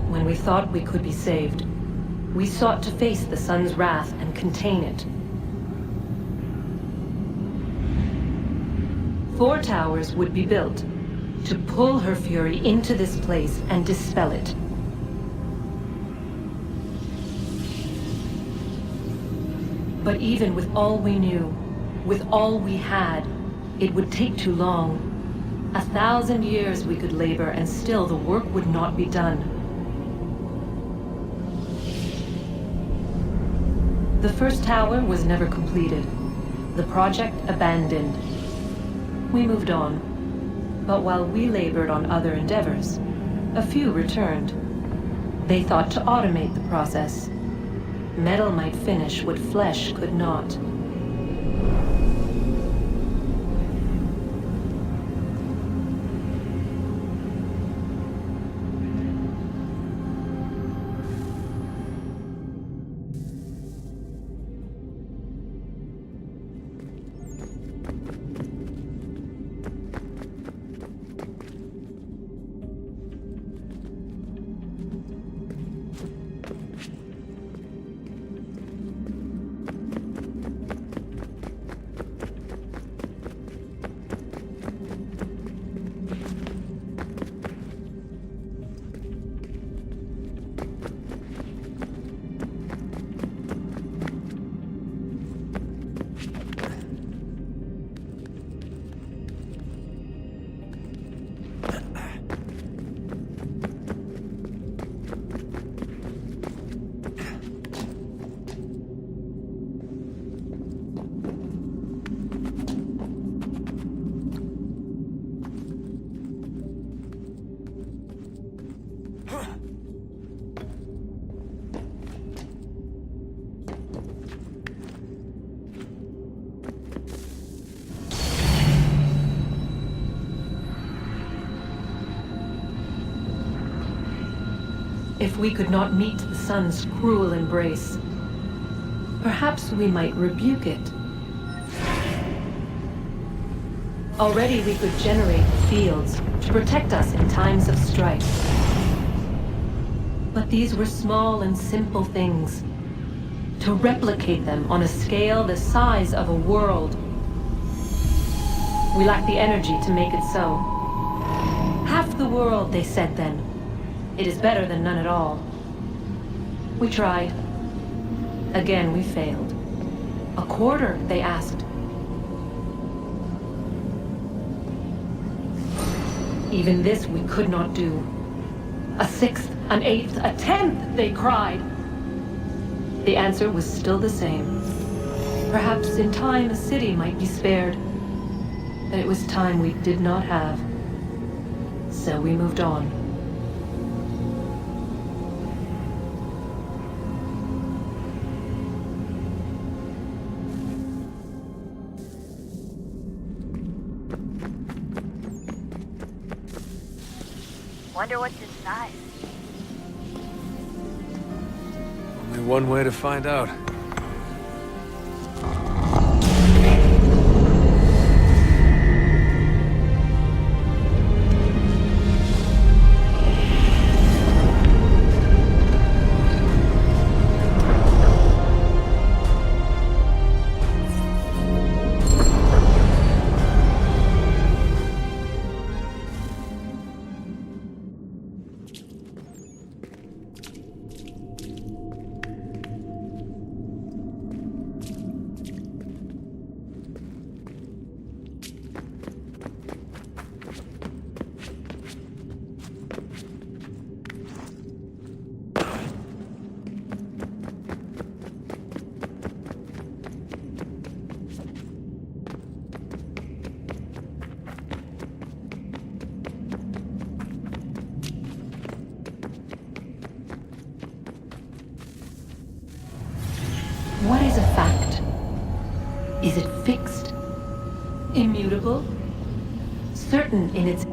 When we thought we could be saved, we sought to face the sun's wrath and contain it. 4 towers would be built to pull her fury into this place and dispel it. But even with all we knew, with all we had, it would take too long. 1,000 years we could labor, and still the work would not be done. The first tower was never completed. The project abandoned. We moved on. But while we labored on other endeavors, a few returned. They thought to automate the process. Metal might finish what flesh could not. If we could not meet the sun's cruel embrace, perhaps we might rebuke it. Already we could generate fields to protect us in times of strife. But these were small and simple things. To replicate them on a scale the size of a world, we lack the energy to make it so. Half the world, they said then. It is better than none at all. We tried. Again, we failed. A quarter, they asked. Even this we could not do. A sixth, an eighth, a tenth, they cried. The answer was still the same. Perhaps in time a city might be spared. But it was time we did not have. So we moved on. Wonder what's inside. Only one way to find out. What is a fact? Is it fixed? Immutable? Certain in its...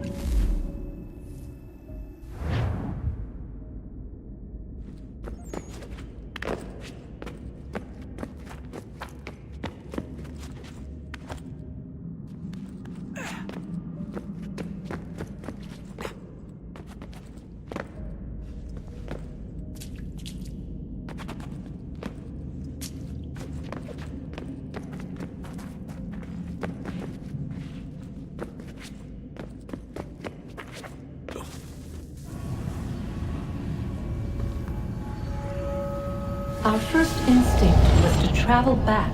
Our first instinct was to travel back,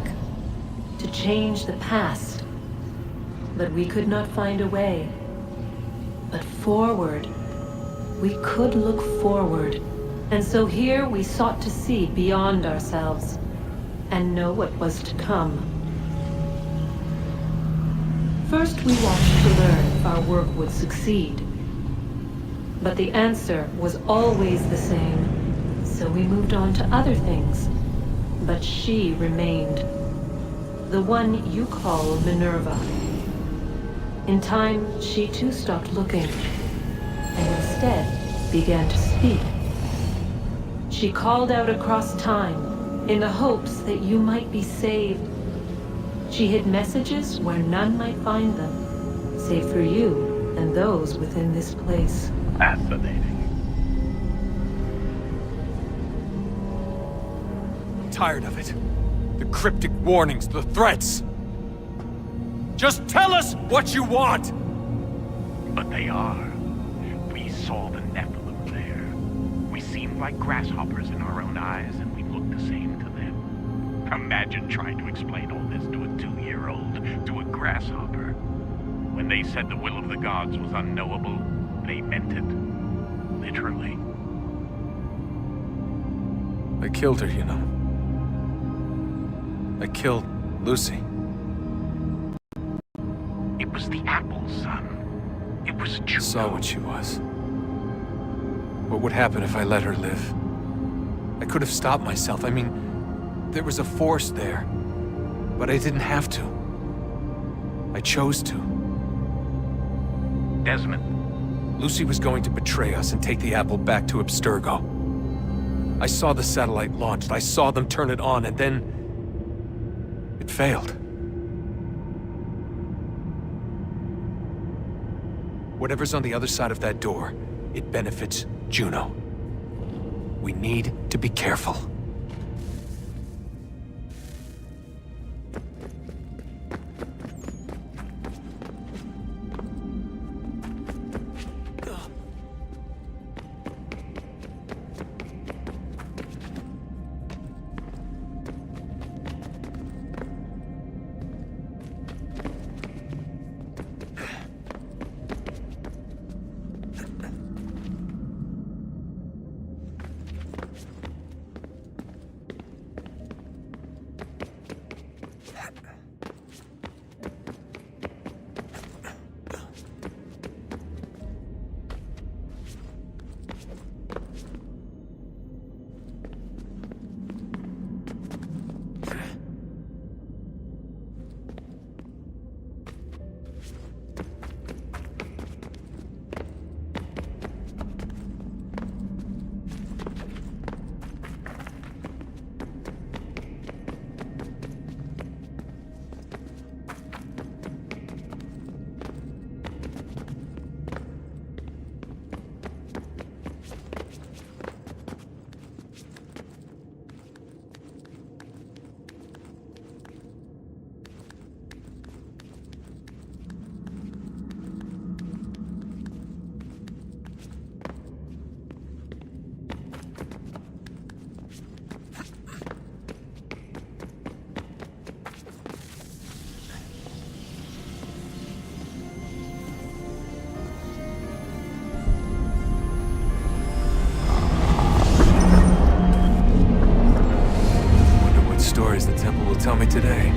to change the past. But we could not find a way. But forward, we could look forward. And so here we sought to see beyond ourselves, and know what was to come. First we watched to learn if our work would succeed. But the answer was always the same, so we moved on to other things. But she remained. The one you call Minerva. In time, she too stopped looking, and instead began to speak. She called out across time, in the hopes that you might be saved. She hid messages where none might find them, save for you and those within this place. Fascinating. Tired of it. The cryptic warnings, the threats. Just tell us what you want! But they are. We saw the Nephilim there. We seemed like grasshoppers in our own eyes, and we looked the same to them. Imagine trying to explain all this to a 2-year-old, to a grasshopper. When they said the will of the gods was unknowable, they meant it. Literally. I killed her, you know. I killed Lucy. It was the apple, son. It was Juno. I saw what she was. What would happen if I let her live? I could have stopped myself. I mean, there was a force there. But I didn't have to. I chose to. Desmond. Lucy was going to betray us and take the apple back to Abstergo. I saw the satellite launched. I saw them turn it on, and then it failed. Whatever's on the other side of that door, it benefits Juno. We need to be careful. The temple will tell me today.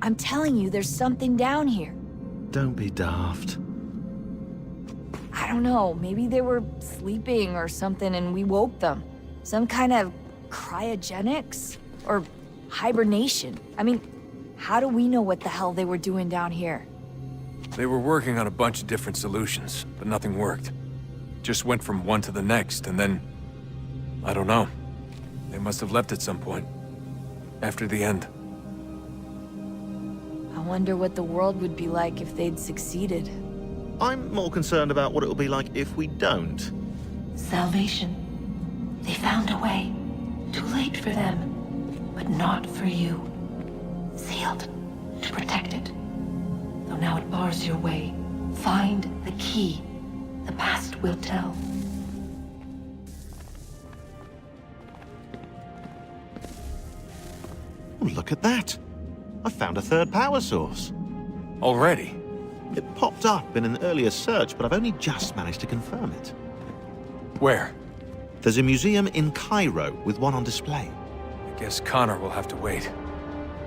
I'm telling you, there's something down here. Don't be daft. I don't know, maybe they were sleeping or something and we woke them. Some kind of cryogenics? Or hibernation. I mean, how do we know what the hell they were doing down here? They were working on a bunch of different solutions, but nothing worked. Just went from one to the next, and then... I don't know. They must have left at some point. After the end. I wonder what the world would be like if they'd succeeded. I'm more concerned about what it'll be like if we don't. Salvation. They found a way. Too late for them, but not for you. Sealed to protect it. Though now it bars your way. Find the key. The past will tell. Oh, look at that. I found a third power source. Already? It popped up in an earlier search, but I've only just managed to confirm it. Where? There's a museum in Cairo with one on display. I guess Connor will have to wait.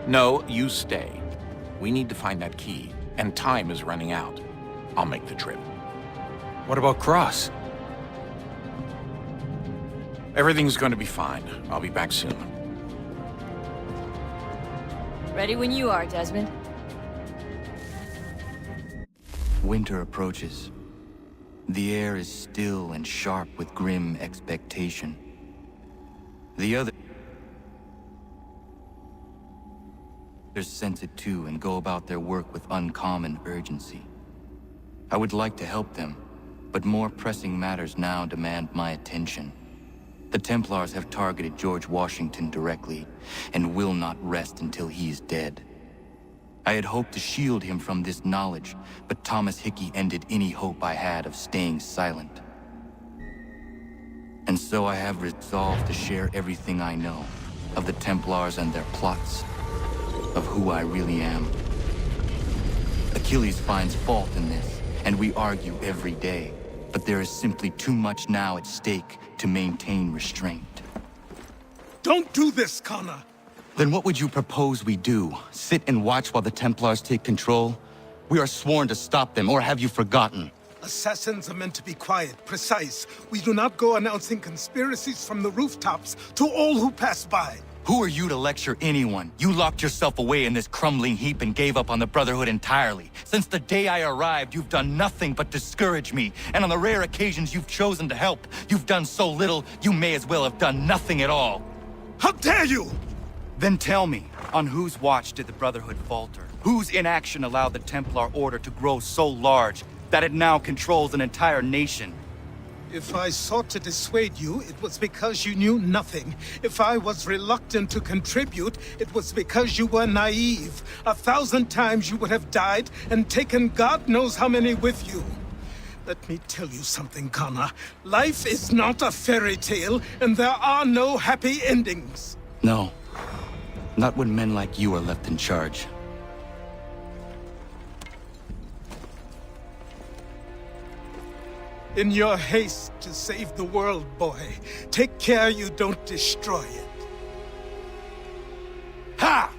No, you stay. We need to find that key, and time is running out. I'll make the trip. What about Cross? Everything's going to be fine. I'll be back soon. Ready when you are, Desmond. Winter approaches. The air is still and sharp with grim expectation. The others sense it too and go about their work with uncommon urgency. I would like to help them, but more pressing matters now demand my attention. The Templars have targeted George Washington directly, and will not rest until he is dead. I had hoped to shield him from this knowledge, but Thomas Hickey ended any hope I had of staying silent. And so I have resolved to share everything I know of the Templars and their plots, of who I really am. Achilles finds fault in this, and we argue every day, but there is simply too much now at stake to maintain restraint. Don't do this, Connor! Then what would you propose we do? Sit and watch while the Templars take control? We are sworn to stop them, or have you forgotten? Assassins are meant to be quiet, precise. We do not go announcing conspiracies from the rooftops to all who pass by. Who are you to lecture anyone? You locked yourself away in this crumbling heap and gave up on the Brotherhood entirely. Since the day I arrived, you've done nothing but discourage me. And on the rare occasions you've chosen to help, you've done so little, you may as well have done nothing at all. How dare you! Then tell me, on whose watch did the Brotherhood falter? Whose inaction allowed the Templar Order to grow so large that it now controls an entire nation? If I sought to dissuade you, it was because you knew nothing. If I was reluctant to contribute, it was because you were naive. 1,000 times you would have died and taken God knows how many with you. Let me tell you something, Connor. Life is not a fairy tale, and there are no happy endings. No. Not when men like you are left in charge. In your haste to save the world, boy, take care you don't destroy it. Ha!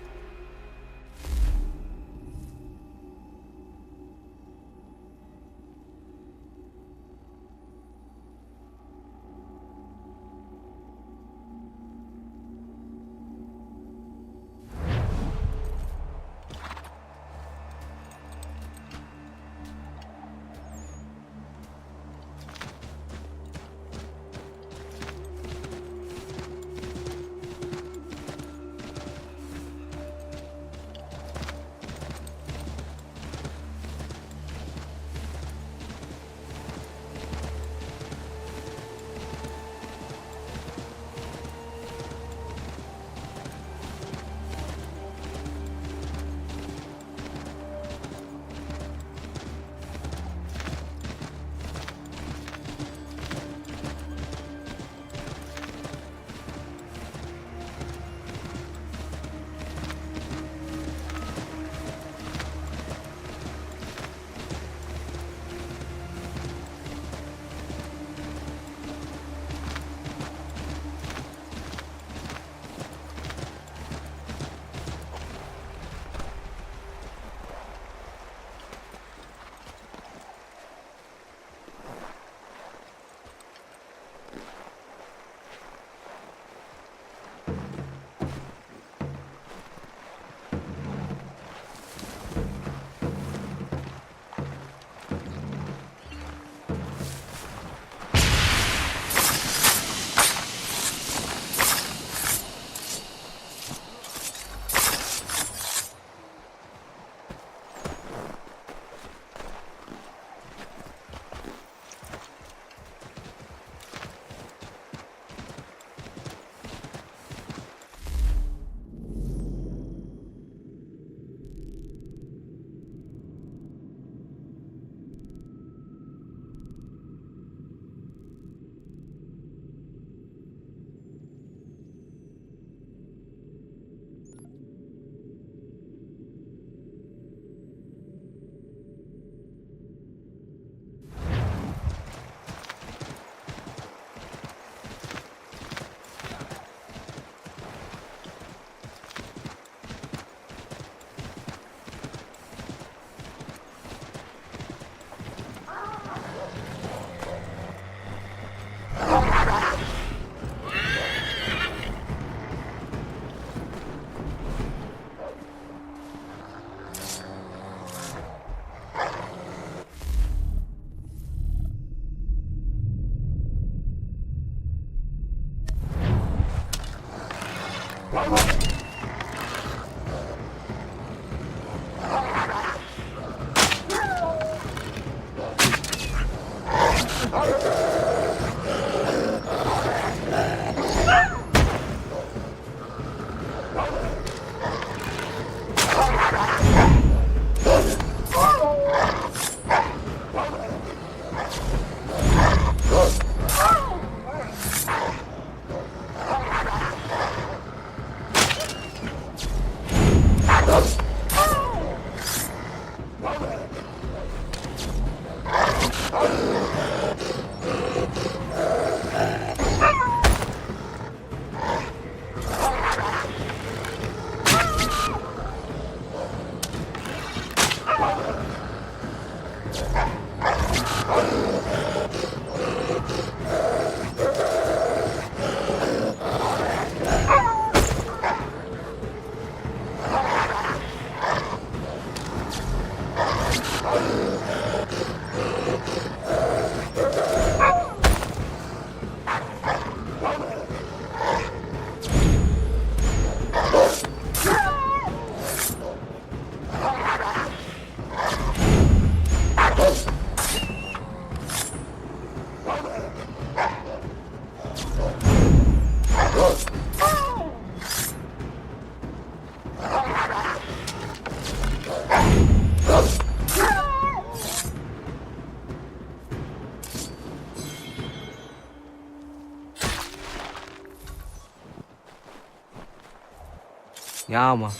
Yeah, man.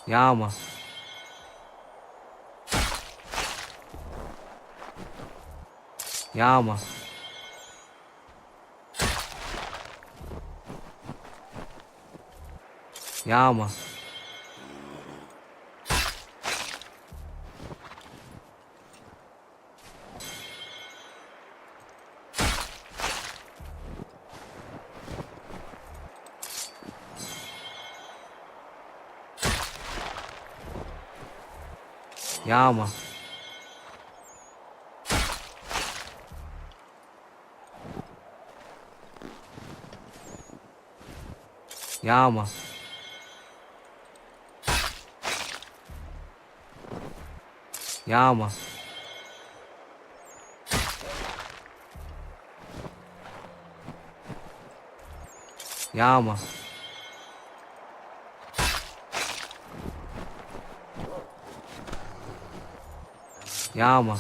Yeah, man. Yeah, man. Yeah, man. Yeah, man. Yeah, man. Yeah, man. Yeah, man. Yeah, man.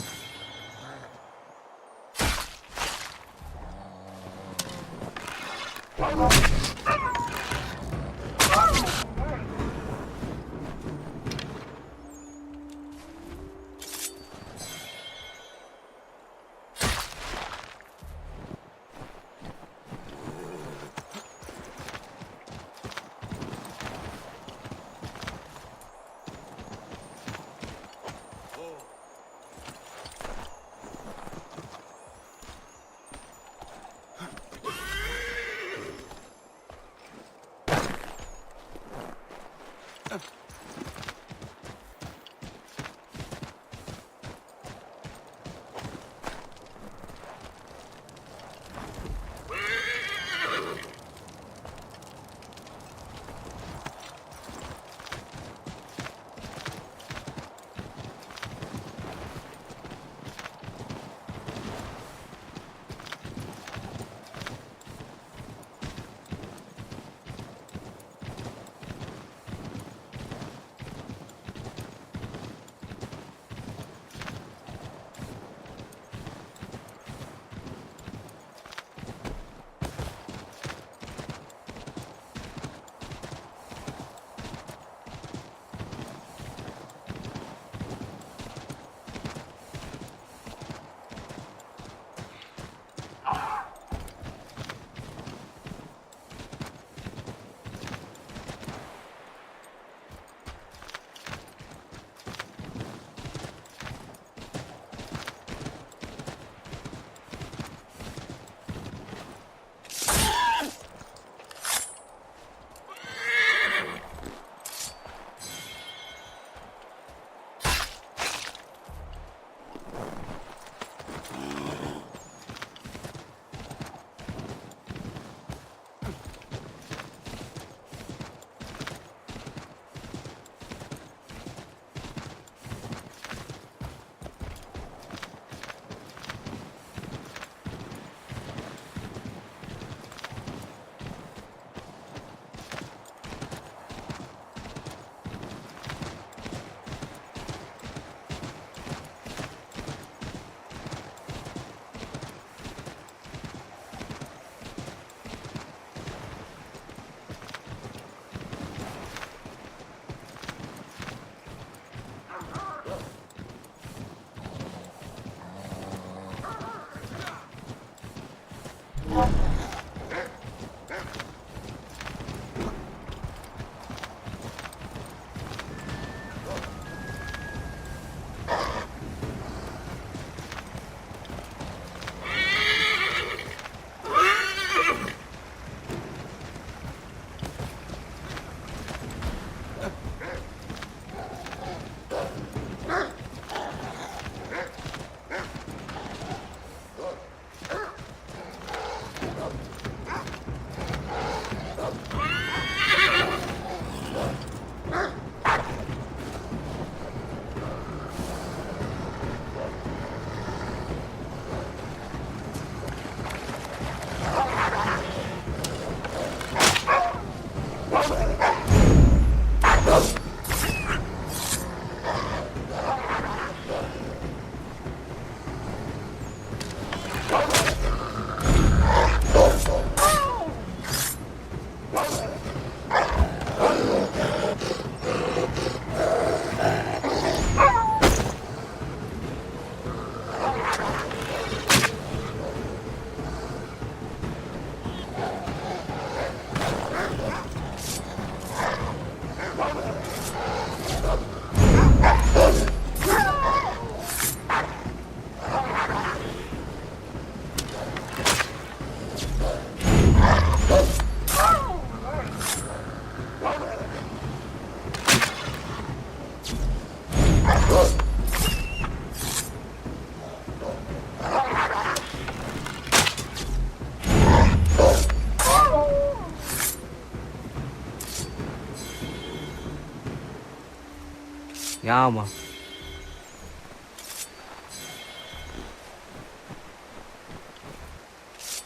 Yama.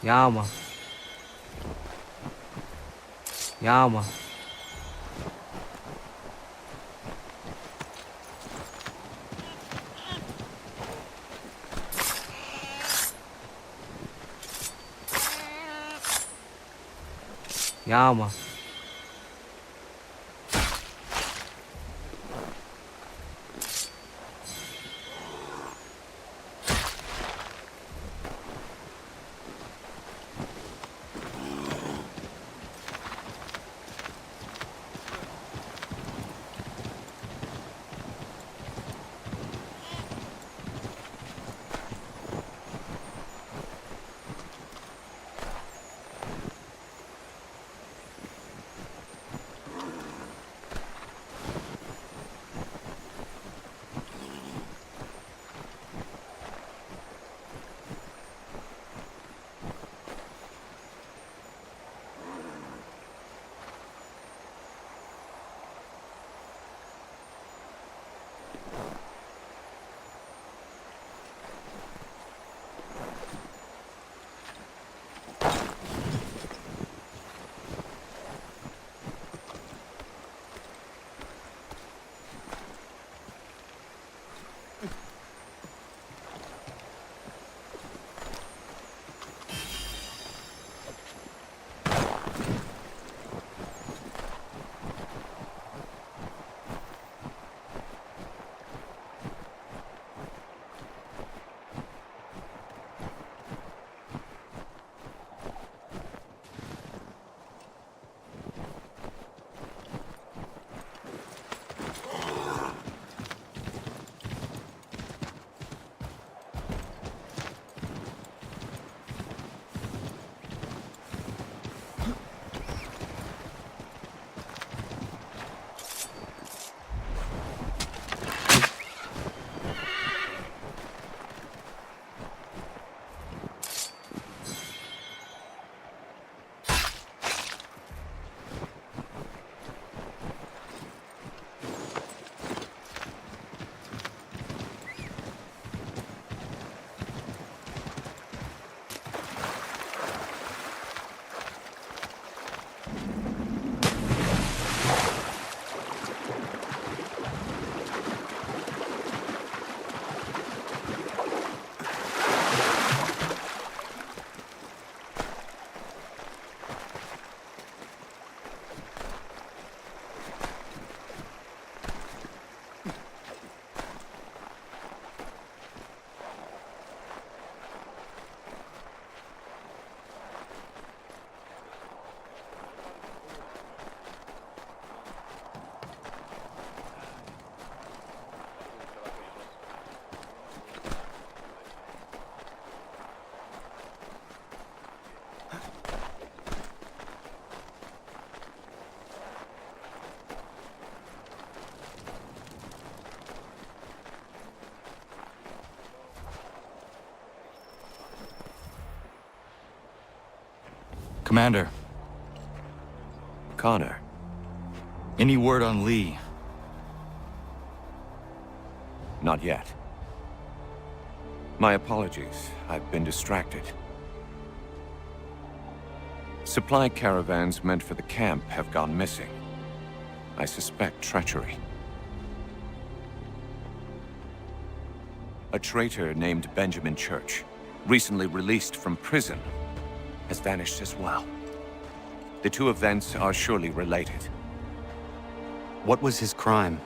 Yama. Yama. Yama. Commander. Connor. Any word on Lee? Not yet. My apologies. I've been distracted. Supply caravans meant for the camp have gone missing. I suspect treachery. A traitor named Benjamin Church, recently released from prison, has vanished as well. The two events are surely related. What was his crime?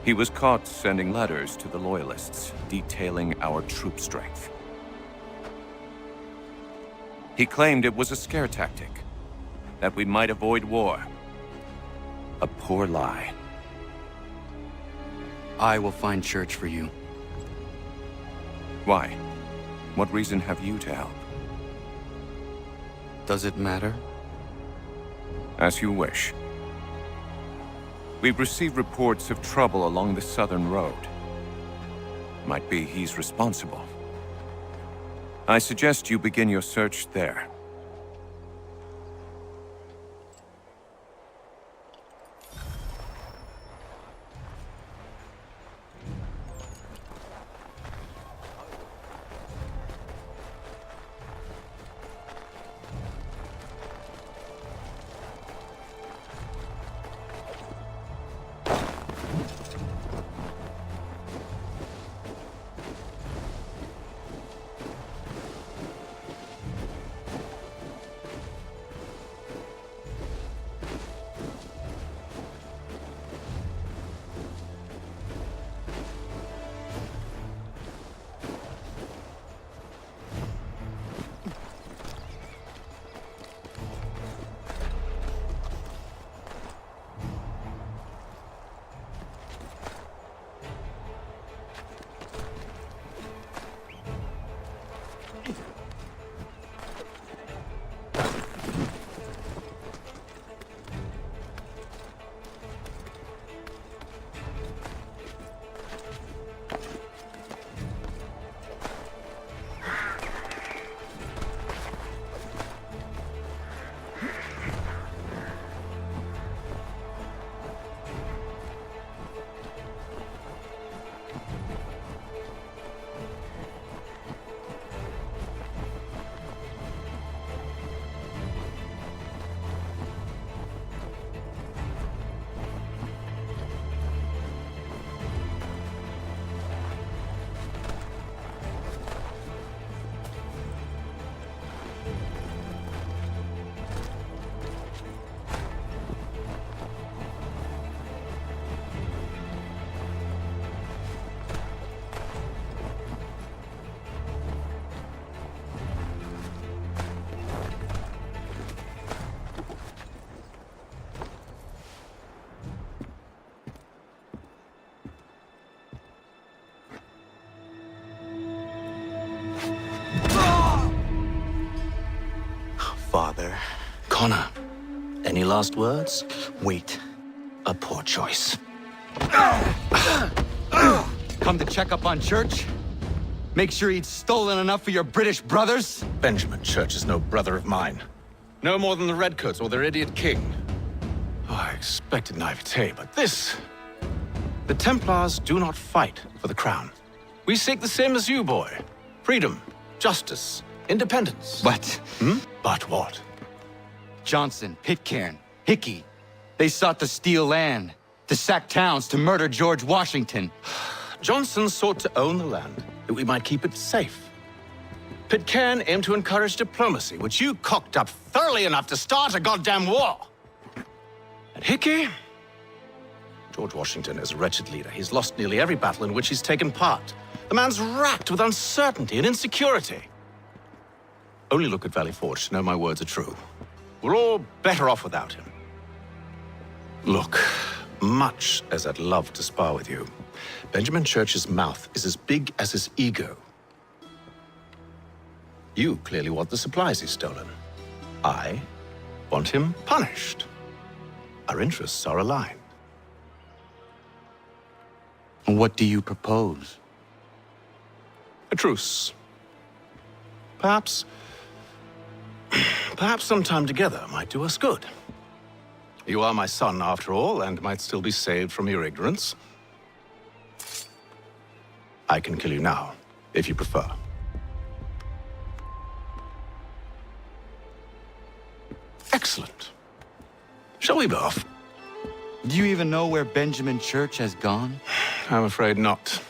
He was caught sending letters to the Loyalists, detailing our troop strength. He claimed it was a scare tactic, that we might avoid war. A poor lie. I will find Church for you. Why? What reason have you to help? Does it matter? As you wish. We've received reports of trouble along the southern road. Might be he's responsible. I suggest you begin your search there. Father. Connor, any last words? Wait. A poor choice. Come to check up on Church? Make sure he'd stolen enough for your British brothers? Benjamin Church is no brother of mine. No more than the Redcoats or their idiot king. Oh, I expected naivete, but this... The Templars do not fight for the crown. We seek the same as you, boy. Freedom, justice, independence. But... But what? Johnson, Pitcairn, Hickey. They sought to steal land, to sack towns, to murder George Washington. Johnson sought to own the land, that we might keep it safe. Pitcairn aimed to encourage diplomacy, which you cocked up thoroughly enough to start a goddamn war. And Hickey? George Washington is a wretched leader. He's lost nearly every battle in which he's taken part. The man's racked with uncertainty and insecurity. Only look at Valley Forge to know my words are true. We're all better off without him. Look, much as I'd love to spar with you, Benjamin Church's mouth is as big as his ego. You clearly want the supplies he's stolen. I want him punished. Our interests are aligned. What do you propose? A truce. Perhaps some time together might do us good. You are my son, after all, and might still be saved from your ignorance. I can kill you now, if you prefer. Excellent. Shall we be off? Do you even know where Benjamin Church has gone? I'm afraid not.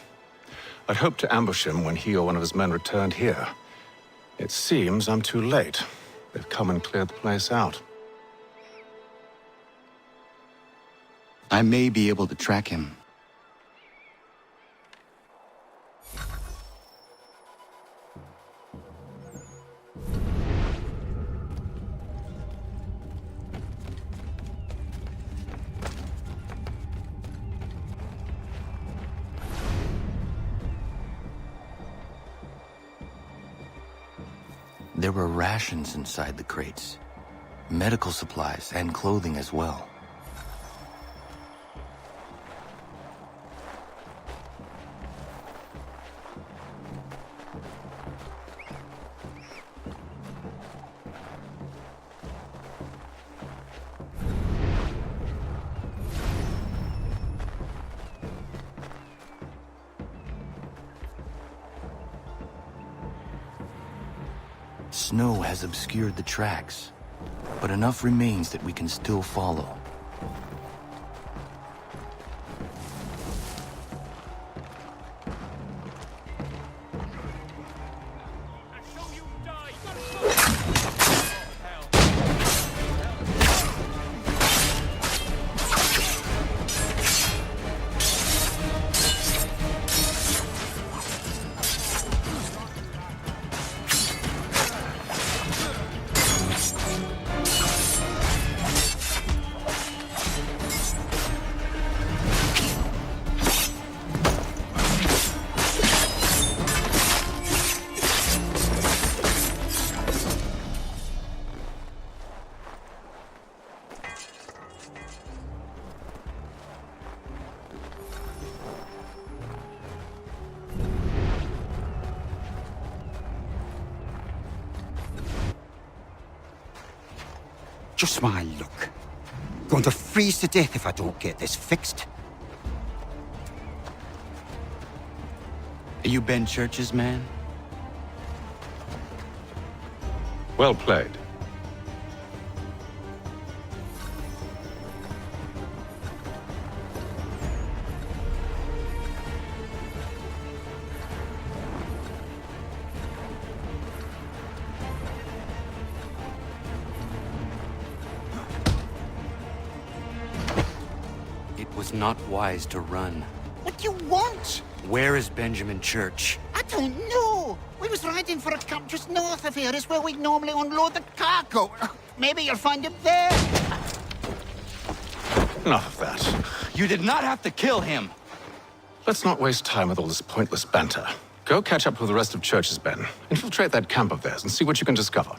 I'd hoped to ambush him when he or one of his men returned here. It seems I'm too late. They've come and cleared the place out. I may be able to track him. There were rations inside the crates, medical supplies and clothing as well. Snow has obscured the tracks, but enough remains that we can still follow. Just my luck. Going to freeze to death if I don't get this fixed. Are you Ben Church's man? Well played. Not wise to run. What do you want? Where is Benjamin Church? I don't know. We was riding for a camp just north of here. Is where we'd normally unload the cargo. Maybe you'll find him there. Enough of that. You did not have to kill him. Let's not waste time with all this pointless banter. Go catch up with the rest of Church's men. Infiltrate that camp of theirs and see what you can discover.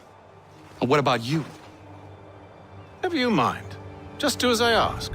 And what about you? Never you mind. Just do as I ask.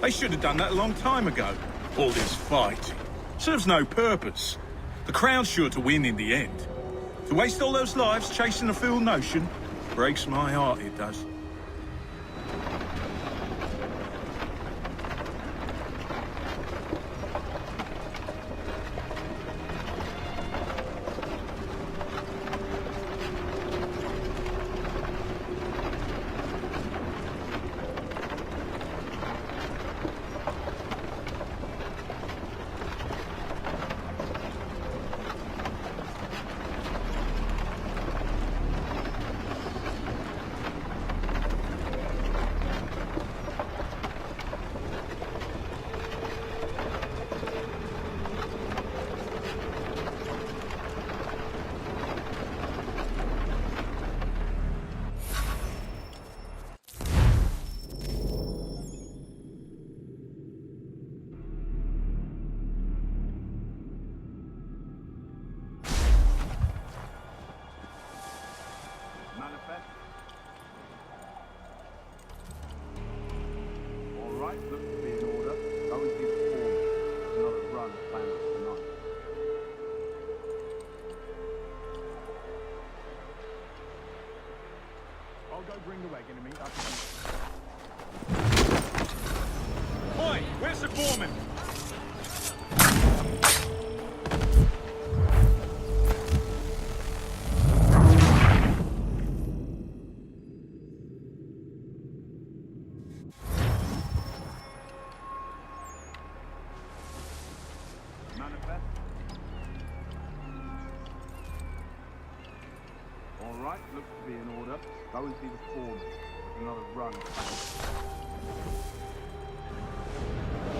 They should have done that a long time ago. All this fighting serves no purpose. The crowd's sure to win in the end. To waste all those lives chasing a fool notion breaks my heart, it does. Bring the wagon and meet up. Oi, where's the foreman? Manifest. All right, looks to be in order. Go and see the foreman. There's another run.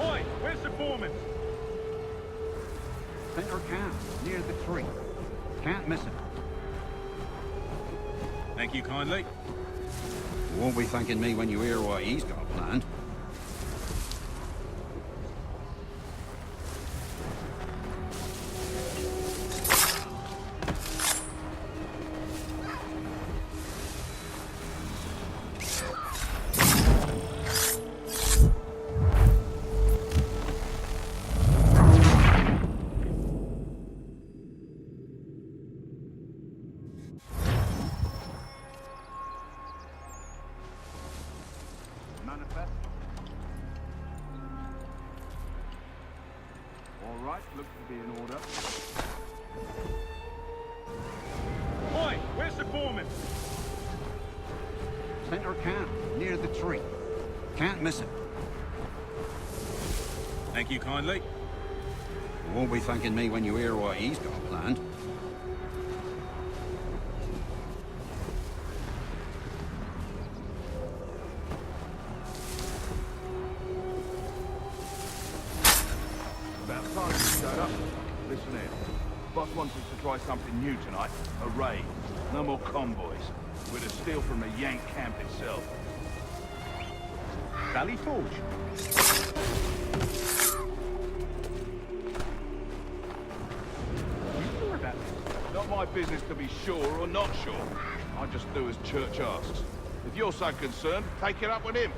Oi, where's the foreman? Center camp, near the tree. Can't miss it. Thank you kindly. You won't be thanking me when you hear what he's got planned. Manifest. All right, looks to be in order. Oi, where's the foreman? Center camp, near the tree. Can't miss it. Thank you kindly. You won't be thanking me when you hear what he's got planned. About time you showed up. Listen here. Boss wants us to try something new tonight. A raid. No more convoys. We're to steal from the Yank camp itself. Valley Forge. You sure about this? Not my business to be sure or not sure. I just do as Church asks. If you're so concerned, take it up with him.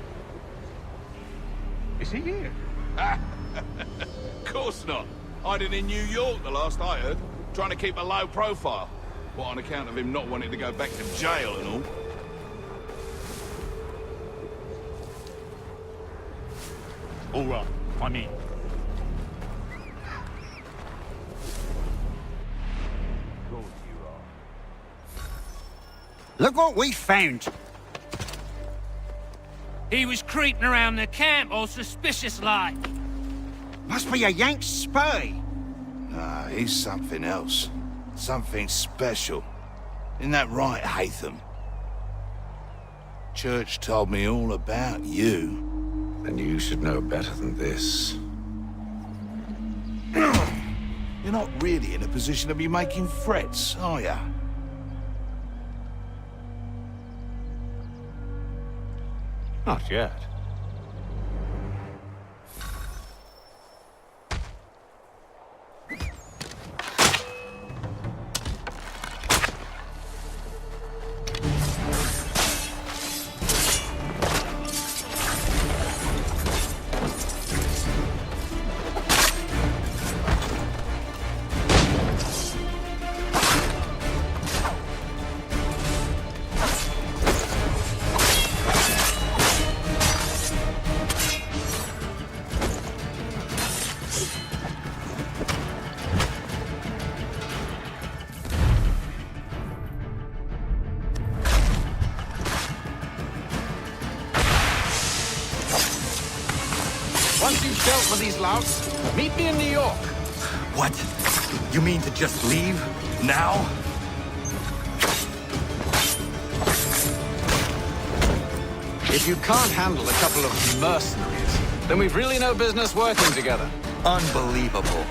Is he here? Of course not. Hiding in New York, the last I heard. Trying to keep a low profile. What, on account of him not wanting to go back to jail and all? All right, I'm in. Look what we found. He was creeping around the camp all suspicious-like. Must be a Yank spy. Nah, he's something else. Something special. Isn't that right, Hatham? Church told me all about you. And you should know better than this. You're not really in a position to be making threats, are ya? Not yet. Once you've dealt with these louts, meet me in New York. What? You mean to just leave? Now? If you can't handle a couple of mercenaries, then we've really no business working together. Unbelievable.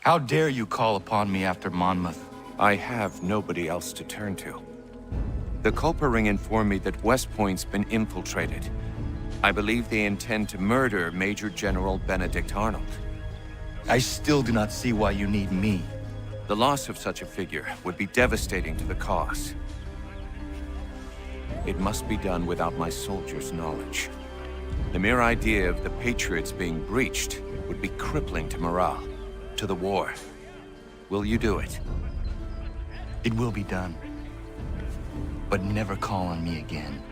How dare you call upon me after Monmouth? I have nobody else to turn to. The Culper Ring informed me that West Point's been infiltrated. I believe they intend to murder Major General Benedict Arnold. I still do not see why you need me. The loss of such a figure would be devastating to the cause. It must be done without my soldiers' knowledge. The mere idea of the Patriots being breached would be crippling to morale, to the war. Will you do it? It will be done. But never call on me again.